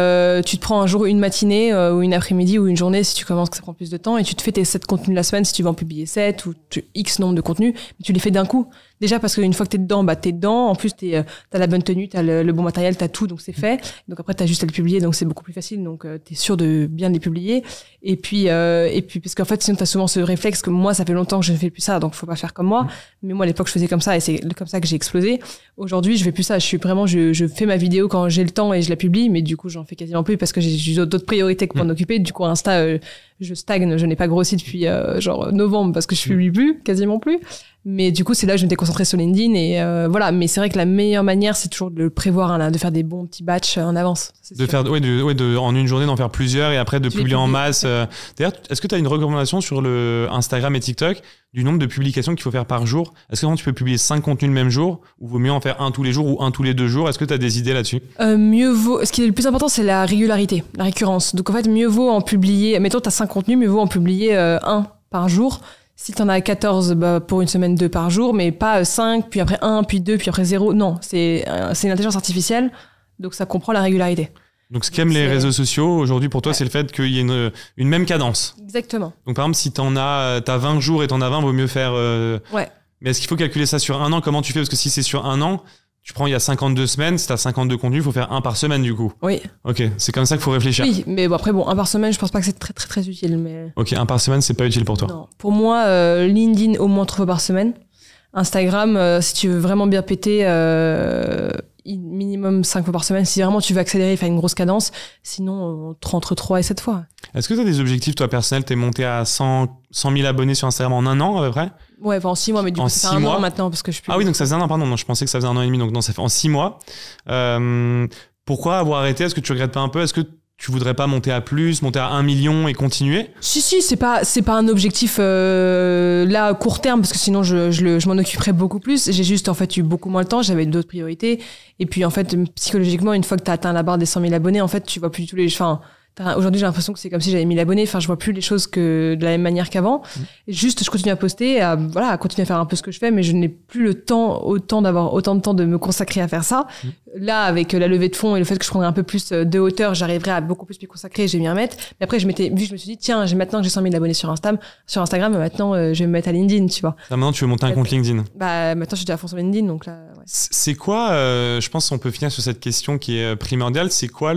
S1: tu te prends un jour, une matinée ou une après-midi ou une journée si tu commences que ça prend plus de temps et tu te fais tes 7 contenus de la semaine si tu veux en publier 7 ou X nombre de contenus, mais tu les fais d'un coup. Déjà parce qu'une fois que t'es dedans, t'es dedans. En plus, t'as la bonne tenue, t'as le bon matériel, t'as tout, donc c'est fait. Donc après, t'as juste à le publier, donc c'est beaucoup plus facile. Donc t'es sûr de bien les publier. Et puis parce qu'en fait, sinon t'as souvent ce réflexe que moi, ça fait longtemps que je ne fais plus ça, donc faut pas faire comme moi. Mais moi, à l'époque, je faisais comme ça et c'est comme ça que j'ai explosé. Aujourd'hui, je fais plus ça. Je fais ma vidéo quand j'ai le temps et je la publie, mais du coup, j'en fais quasiment plus parce que j'ai d'autres priorités que m'en occuper. Du coup, Insta, je stagne. Je n'ai pas grossi depuis genre novembre parce que je publie plus, quasiment plus. Mais du coup, c'est là que je m'étais concentrée sur LinkedIn et voilà. Mais c'est vrai que la meilleure manière, c'est toujours de le prévoir, hein, de faire des bons petits batchs en avance.
S2: En une journée d'en faire plusieurs et après de publier en masse. D'ailleurs, est-ce que tu as une recommandation sur le Instagram et TikTok du nombre de publications qu'il faut faire par jour? Est-ce que tu peux publier 5 contenus le même jour ou vaut mieux en faire un tous les jours ou un tous les 2 jours? Est-ce que tu as des idées là-dessus?
S1: Mieux vaut. Ce qui est le plus important, c'est la régularité, la récurrence. Donc en fait, mieux vaut en publier. Mettons, tu as 5 contenus, mieux vaut en publier un par jour. Si t'en as 14, pour une semaine, 2 par jour, mais pas 5, puis après 1, puis 2, puis après 0. Non, c'est une intelligence artificielle, donc ça comprend la régularité.
S2: Donc ce qu'aiment les réseaux sociaux aujourd'hui pour toi, c'est le fait qu'il y ait une même cadence.
S1: Exactement.
S2: Donc par exemple, si t'as 20 jours et t'en as 20, vaut mieux faire...
S1: Ouais.
S2: Mais est-ce qu'il faut calculer ça sur un an? Comment tu fais? Parce que si c'est sur un an, tu prends il y a 52 semaines, si t'as 52 contenus, il faut faire un par semaine du coup.
S1: Oui.
S2: Ok, c'est comme ça qu'il faut réfléchir.
S1: Oui, mais après, un par semaine, je pense pas que c'est très, très, très utile. Mais...
S2: Ok, un par semaine, c'est pas utile pour toi?
S1: Non. Pour moi, LinkedIn, au moins 3 fois par semaine. Instagram, si tu veux vraiment bien péter, minimum 5 fois par semaine. Si vraiment tu veux accélérer et faire une grosse cadence, sinon, entre 3 et 7 fois.
S2: Est-ce que tu as des objectifs, toi, personnels? T'es monté à 100 000 abonnés sur Instagram en un an, à peu près?
S1: Ouais, en 6 mois, mais du coup, ça fait un an maintenant parce que je suis plus...
S2: Ah oui, donc ça faisait un an, pardon. Non, je pensais que ça faisait 1 an et demi, donc non, ça fait en 6 mois. Pourquoi avoir arrêté? Est-ce que tu regrettes pas un peu? Est-ce que tu voudrais pas monter à 1 million et continuer?
S1: Si, c'est pas un objectif là à court terme parce que sinon je m'en occuperais beaucoup plus. J'ai juste en fait eu beaucoup moins le temps, j'avais d'autres priorités et puis en fait psychologiquement une fois que t'as atteint la barre des 100 000 abonnés en fait tu vois plus du tout les... Aujourd'hui, j'ai l'impression que c'est comme si j'avais 1000 abonnés. Enfin, je vois plus les choses que de la même manière qu'avant. Juste, je continue à poster, à continuer à faire un peu ce que je fais, mais je n'ai plus le temps, d'avoir autant de temps de me consacrer à faire ça. Là, avec la levée de fonds et le fait que je prendrais un peu plus de hauteur, j'arriverai à beaucoup plus m'y consacrer, j'ai mis un mettre. Mais après, je me suis dit, tiens, maintenant que j'ai 100 000 abonnés sur Instagram, maintenant, je vais me mettre à LinkedIn, tu vois.
S2: Maintenant, tu veux monter un compte LinkedIn?
S1: Maintenant, je suis déjà à fond sur LinkedIn, donc là, ouais.
S2: C'est quoi, je pense qu'on peut finir sur cette question qui est primordiale, c'est quoi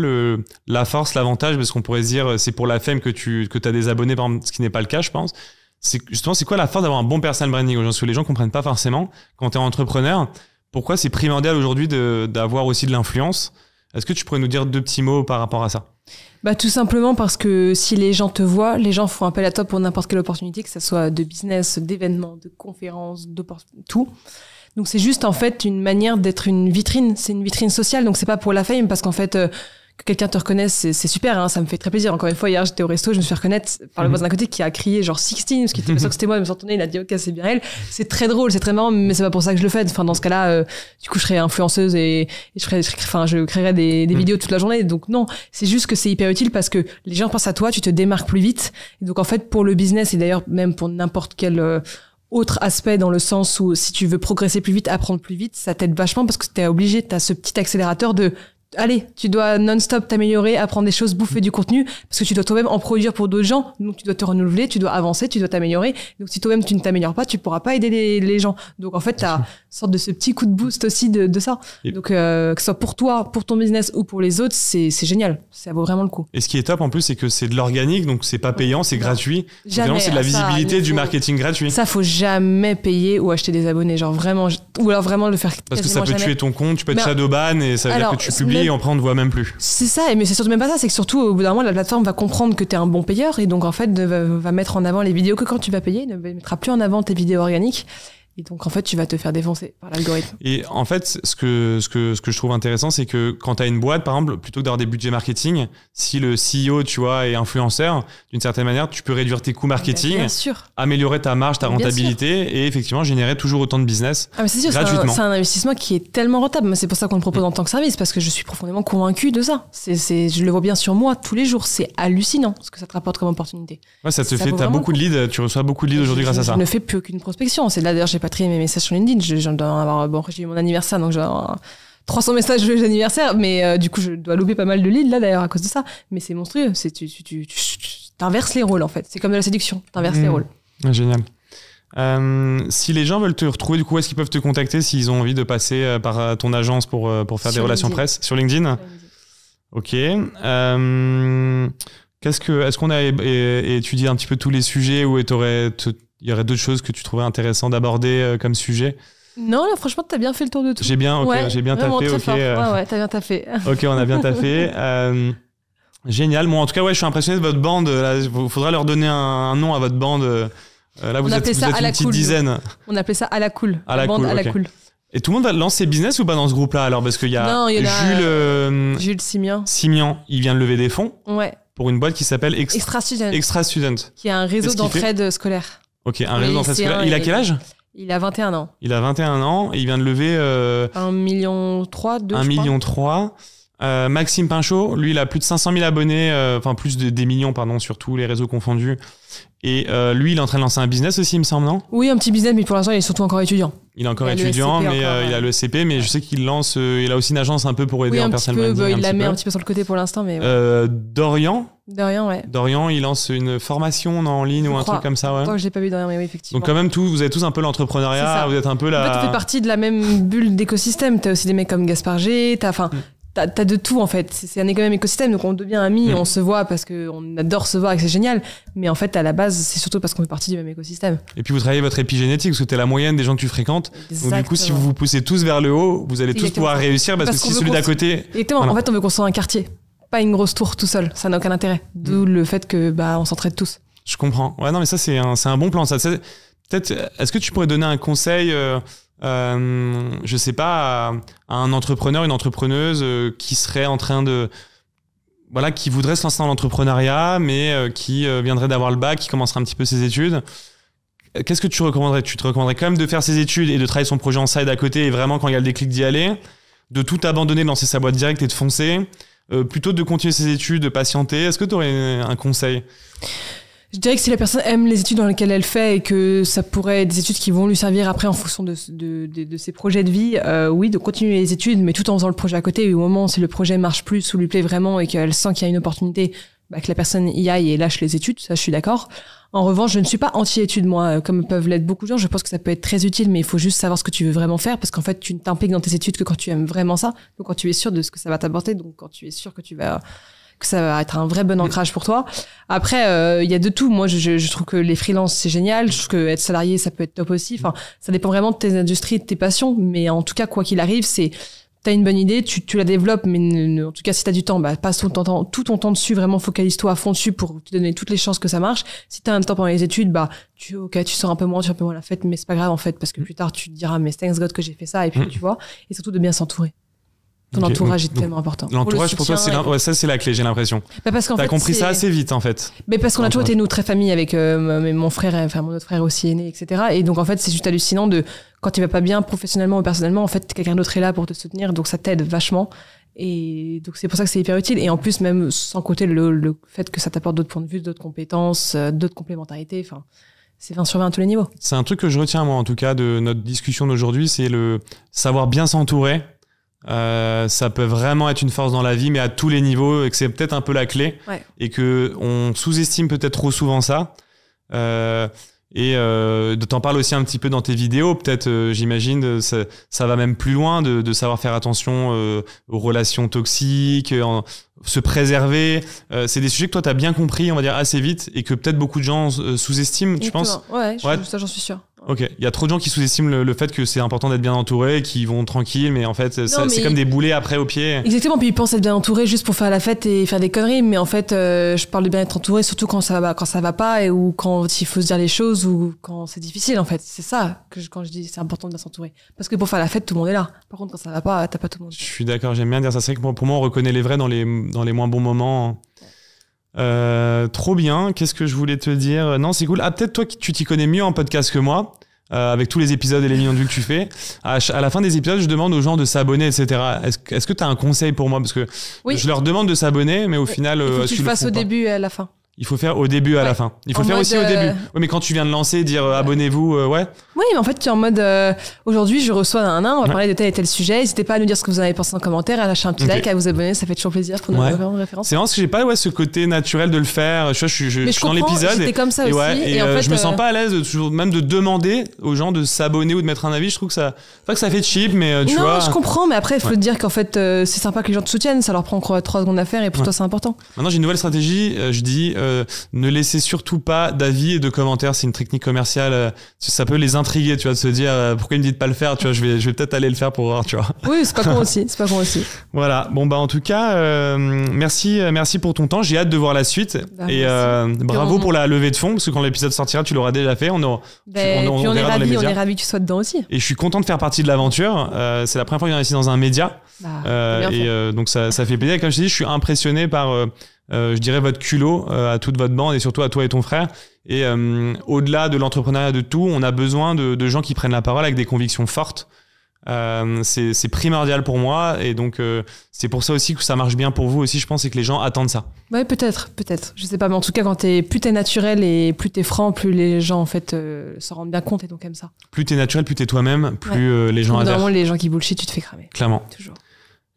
S2: la force, l'avantage? Parce qu'on pourrait se dire, c'est pour la fame que t'as des abonnés, par exemple, ce qui n'est pas le cas, je pense. C'est quoi la force d'avoir un bon personal branding aujourd'hui? Parce que les gens comprennent pas forcément quand t'es entrepreneur. Pourquoi c'est primordial aujourd'hui d'avoir aussi de l'influence? Est-ce que tu pourrais nous dire 2 petits mots par rapport à ça?
S1: Tout simplement parce que si les gens te voient, les gens font appel à toi pour n'importe quelle opportunité, que ça soit de business, d'événements, de conférences, tout. Donc c'est juste en fait une manière d'être une vitrine, c'est une vitrine sociale, donc c'est pas pour la fame parce qu'en fait que quelqu'un te reconnaisse, c'est super, hein, ça me fait très plaisir. Encore une fois, hier j'étais au resto, je me suis fait reconnaître par le voisin d'à côté qui a crié genre 16, parce qu'il était sûr que c'était moi, il me retourné, il a dit ok c'est bien elle. C'est très drôle, c'est très marrant, mais c'est pas pour ça que je le fais. Enfin dans ce cas-là, du coup je serais influenceuse et je créerais des vidéos toute la journée. Donc non, c'est juste que c'est hyper utile parce que les gens pensent à toi, tu te démarques plus vite. Et donc en fait pour le business et d'ailleurs même pour n'importe quel autre aspect dans le sens où si tu veux progresser plus vite, apprendre plus vite, ça t'aide vachement parce que t'es obligé, t'as ce petit accélérateur de allez, tu dois non-stop t'améliorer, apprendre des choses, bouffer du contenu, parce que tu dois toi-même en produire pour d'autres gens. Donc, tu dois te renouveler, tu dois avancer, tu dois t'améliorer. Donc, si toi-même tu ne t'améliores pas, tu pourras pas aider les gens. Donc, en fait, t'as une sorte de ce petit coup de boost aussi de ça. Donc, que ce soit pour toi, pour ton business ou pour les autres, c'est génial. Ça vaut vraiment le coup.
S2: Et ce qui est top en plus, c'est que c'est de l'organique, donc c'est pas payant, c'est gratuit. Jamais. C'est de la visibilité, du marketing gratuit.
S1: Ça, faut jamais payer ou acheter des abonnés. Genre vraiment, ou alors vraiment le faire.
S2: Parce que ça peut tuer ton compte, tu peux être shadowban et ça veut dire que tu publies et après on ne voit même plus.
S1: C'est ça, mais c'est surtout même pas ça, c'est que surtout au bout d'un moment la plateforme va comprendre que t'es un bon payeur et donc en fait va mettre en avant les vidéos que quand tu vas payer, ne mettra plus en avant tes vidéos organiques. Et donc, en fait, tu vas te faire défoncer par l'algorithme.
S2: Et en fait, ce que je trouve intéressant, c'est que quand tu as une boîte, par exemple, plutôt que d'avoir des budgets marketing, si le CEO, tu vois, est influenceur, d'une certaine manière, tu peux réduire tes coûts marketing,
S1: bien sûr,
S2: améliorer ta marge, ta rentabilité et effectivement générer toujours autant de business
S1: mais c'est sûr,
S2: gratuitement.
S1: C'est un investissement qui est tellement rentable. C'est pour ça qu'on le propose en tant que service, parce que je suis profondément convaincu de ça. Je le vois bien sur moi tous les jours. C'est hallucinant ce que ça te rapporte comme opportunité.
S2: Ouais, ça te fait, t'as beaucoup de leads, tu reçois beaucoup de leads aujourd'hui grâce à ça.
S1: Je ne fais plus aucune prospection. C'est là d'ailleurs, j'ai pas trié mes messages sur LinkedIn. J'en dois avoir, j'ai eu mon anniversaire, donc j'ai 300 messages joyeux anniversaire, mais du coup, je dois louper pas mal de leads là d'ailleurs à cause de ça. Mais c'est monstrueux. Tu t'inverses les rôles en fait. C'est comme de la séduction. T'inverses les rôles.
S2: Génial. Si les gens veulent te retrouver, du coup, est-ce qu'ils peuvent te contacter s'ils ont envie de passer par ton agence pour faire des relations presse sur LinkedIn? Ok. Est-ce qu'on a étudié un petit peu tous les sujets ou il y aurait d'autres choses que tu trouvais intéressantes d'aborder comme sujet?
S1: Non, là, franchement, t'as bien fait le tour de tout.
S2: J'ai bien taffé.
S1: Ok. Ouais, t'as bien taffé.
S2: Ok, on a bien taffé. Génial. Bon, en tout cas, je suis impressionné de votre bande. Il faudra leur donner un nom à votre bande. Là, vous êtes une petite dizaine.
S1: On appelait ça à la cool.
S2: À la cool. Et tout le monde lance ses business ou pas dans ce groupe-là alors? Parce qu'il y a
S1: Jules Simian.
S2: Il vient de lever des fonds.
S1: Ouais.
S2: Pour une boîte qui s'appelle
S1: Extra Student.
S2: Extra Student.
S1: Qui est un réseau d'entraide scolaire.
S2: Ok, un réseau d'entraide scolaire. Il a quel âge?
S1: Il a 21 ans.
S2: Il a 21 ans et il vient de lever
S1: 1,3 million,
S2: 1,3 million. Maxime Pinchot, lui, il a plus de 500 000 abonnés, enfin plus des millions, pardon, sur tous les réseaux confondus. Et lui, il est en train de lancer un business aussi, il me semble, non?
S1: Oui, un petit business, mais pour l'instant, il est surtout encore étudiant.
S2: Il est encore étudiant, mais il a le SCP, mais je sais qu'il lance. Il a aussi une agence un peu pour aider en personal branding.
S1: Il la met un petit peu sur le côté pour l'instant, mais.
S2: Dorian,
S1: ouais.
S2: Dorian, il lance une formation en ligne ou un truc comme ça, ouais.
S1: Tant que je l'ai pas vu Dorian, mais oui, effectivement.
S2: Donc quand même, vous êtes tous un peu l'entrepreneuriat, vous êtes un peu la.
S1: En fait, tu fais partie de la même bulle d'écosystème. T'as aussi des mecs comme Gaspard G, T'as de tout en fait, c'est un même écosystème, donc on devient amis, on se voit parce qu'on adore se voir et que c'est génial, mais en fait à la base c'est surtout parce qu'on fait partie du même écosystème.
S2: Et puis vous travaillez votre épigénétique parce que t'es la moyenne des gens que tu fréquentes.
S1: Exactement.
S2: Donc du coup si vous vous poussez tous vers le haut, vous allez tous pouvoir réussir parce que si celui d'à côté...
S1: Exactement, voilà. En fait on veut construire un quartier, pas une grosse tour tout seul, ça n'a aucun intérêt, d'où le fait que on s'entraide tous. Je
S2: comprends, ouais non mais ça c'est un bon plan ça. Peut-être, est-ce que tu pourrais donner un conseil je sais pas, à un entrepreneur, une entrepreneuse qui serait en train de... Voilà, qui voudrait se lancer dans l'entrepreneuriat, mais qui viendrait d'avoir le bac, qui commencerait un petit peu ses études. Qu'est-ce que tu recommanderais? Tu te recommanderais quand même de faire ses études et de travailler son projet en side à côté et vraiment, quand il y a le déclic, d'y aller, de tout abandonner, de lancer sa boîte directe et de foncer, plutôt de continuer ses études, de patienter? Est-ce que tu aurais un conseil?
S1: Je dirais que si la personne aime les études dans lesquelles elle fait et que ça pourrait être des études qui vont lui servir après en fonction de ses projets de vie, oui, de continuer les études, mais tout en faisant le projet à côté. Et au moment où si le projet marche plus ou lui plaît vraiment et qu'elle sent qu'il y a une opportunité, que la personne y aille et lâche les études, ça je suis d'accord. En revanche, je ne suis pas anti-études, moi, comme peuvent l'être beaucoup de gens. Je pense que ça peut être très utile, mais il faut juste savoir ce que tu veux vraiment faire, parce qu'en fait, tu ne t'impliques dans tes études que quand tu aimes vraiment ça, donc quand tu es sûr de ce que ça va t'apporter, donc quand tu es sûr que ça va être un vrai bon ancrage pour toi. Après, il y a de tout. Moi, je trouve que les freelances, c'est génial. Je trouve que être salarié, ça peut être top aussi. Enfin, ça dépend vraiment de tes industries, de tes passions. Mais en tout cas, quoi qu'il arrive, t'as une bonne idée, tu la développes, mais en tout cas, si t'as du temps, passe tout ton temps dessus, vraiment focalise-toi à fond dessus pour te donner toutes les chances que ça marche. Si t'as un temps pendant les études, tu sors un peu moins la fête, mais c'est pas grave, en fait, parce que plus tard, tu te diras, mais thanks God que j'ai fait ça, et puis tu vois. Et surtout de bien s'entourer. Ton entourage est tellement important.
S2: L'entourage pour toi, c'est la clé, j'ai l'impression.
S1: Parce qu'en fait,
S2: t'as compris ça assez vite, en fait.
S1: Mais parce qu'on a toujours été, nous, très famille avec mon frère, enfin mon autre frère aussi aîné, etc. Et donc, en fait, c'est juste hallucinant quand tu vas pas bien professionnellement ou personnellement, en fait, quelqu'un d'autre est là pour te soutenir, donc ça t'aide vachement. Et donc, c'est pour ça que c'est hyper utile. Et en plus, même sans côté le fait que ça t'apporte d'autres points de vue, d'autres compétences, d'autres complémentarités, enfin... C'est 20 sur 20 à tous les niveaux. C'est un truc que je retiens, moi, en tout cas, de notre discussion d'aujourd'hui, c'est le savoir bien s'entourer. Ça peut vraiment être une force dans la vie, mais à tous les niveaux, et que c'est peut-être un peu la clé, et que on sous-estime peut-être trop souvent ça. Et t'en parles aussi un petit peu dans tes vidéos, peut-être, j'imagine, ça va même plus loin de savoir faire attention aux relations toxiques, se préserver. C'est des sujets que toi t'as bien compris, on va dire, assez vite, et que peut-être beaucoup de gens sous-estiment, tu penses? Ouais, ça j'en suis sûr. Ok, il y a trop de gens qui sous-estiment le fait que c'est important d'être bien entouré, qui vont tranquilles, mais en fait, c'est comme des boulets après au pied. Exactement, puis ils pensent être bien entouré juste pour faire la fête et faire des conneries, mais en fait, je parle de bien être entouré surtout quand ça va pas, ou quand il faut se dire les choses, ou quand c'est difficile, en fait. C'est ça quand je dis c'est important de bien s'entourer. Parce que pour faire la fête, tout le monde est là. Par contre, quand ça va pas, t'as pas tout le monde. Je suis d'accord, j'aime bien dire ça. C'est vrai que pour moi, on reconnaît les vrais dans les moins bons moments. Trop bien. Qu'est-ce que je voulais te dire? Non, c'est cool. Ah, peut-être toi, tu t'y connais mieux en podcast que moi. Avec tous les épisodes et les millions de vues que tu fais. À la fin des épisodes, je demande aux gens de s'abonner, etc. Est-ce que tu as un conseil pour moi? Parce que je leur demande de s'abonner, mais au final... Il faut que tu le fasses au début et à la fin. Il faut faire au début et à la fin. Il faut le faire aussi au début. Oui, mais quand tu viens de lancer, dire abonnez-vous, ouais. Oui, mais en fait, tu es en mode aujourd'hui, je reçois on va parler de tel et tel sujet. N'hésitez pas à nous dire ce que vous en avez pensé en commentaire, à lâcher un petit like, à vous abonner, ça fait toujours plaisir pour nos références.
S2: C'est vraiment parce que j'ai pas ce côté naturel de le faire. Je suis dans l'épisode.
S1: J'étais comme ça aussi.
S2: Et en fait, je me sens pas à l'aise même de demander aux gens de s'abonner ou de mettre un avis. Je trouve que ça, pas que ça fait cheap, mais tu vois.
S1: Non, je comprends, mais après, il faut te dire qu'en fait, c'est sympa que les gens te soutiennent. Ça leur prend encore 3 secondes à faire et pour toi, c'est important.
S2: Maintenant, j'ai une nouvelle stratégie. Je dis, ne laissez surtout pas d'avis et de commentaires. C'est une technique commerciale. Ça peut les intriguer, tu vois, de se dire pourquoi ils me disent de pas le faire. Tu vois, je vais peut-être aller le faire pour voir, tu vois.
S1: Oui, c'est pas con aussi.
S2: Voilà. Bon, en tout cas, merci pour ton temps. J'ai hâte de voir la suite. Et bravo pour la levée de fonds, parce que quand l'épisode sortira, tu l'auras déjà fait. On est
S1: ravis que tu sois dedans aussi.
S2: Et je suis content de faire partie de l'aventure. C'est la première fois que je viens ici dans un média. Donc ça fait plaisir. Comme je te dis, je suis impressionné par, je dirais, votre culot à toute votre bande et surtout à toi et ton frère. Et au-delà de l'entrepreneuriat, de tout, on a besoin de gens qui prennent la parole avec des convictions fortes. C'est primordial pour moi et donc c'est pour ça aussi que ça marche bien pour vous aussi, je pense, c'est que les gens attendent ça.
S1: Ouais, peut-être, je sais pas, mais en tout cas plus t'es naturel et plus t'es franc, plus les gens en fait s'en rendent bien compte et donc aiment ça.
S2: Plus t'es naturel, plus t'es toi-même, plus les gens adhèrent.
S1: Normalement, les gens qui bullshit, tu te fais cramer.
S2: Clairement.
S1: Toujours.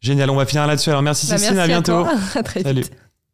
S2: Génial, on va finir là-dessus. Alors merci Cécile, à bientôt.
S1: À très vite.
S2: Salut.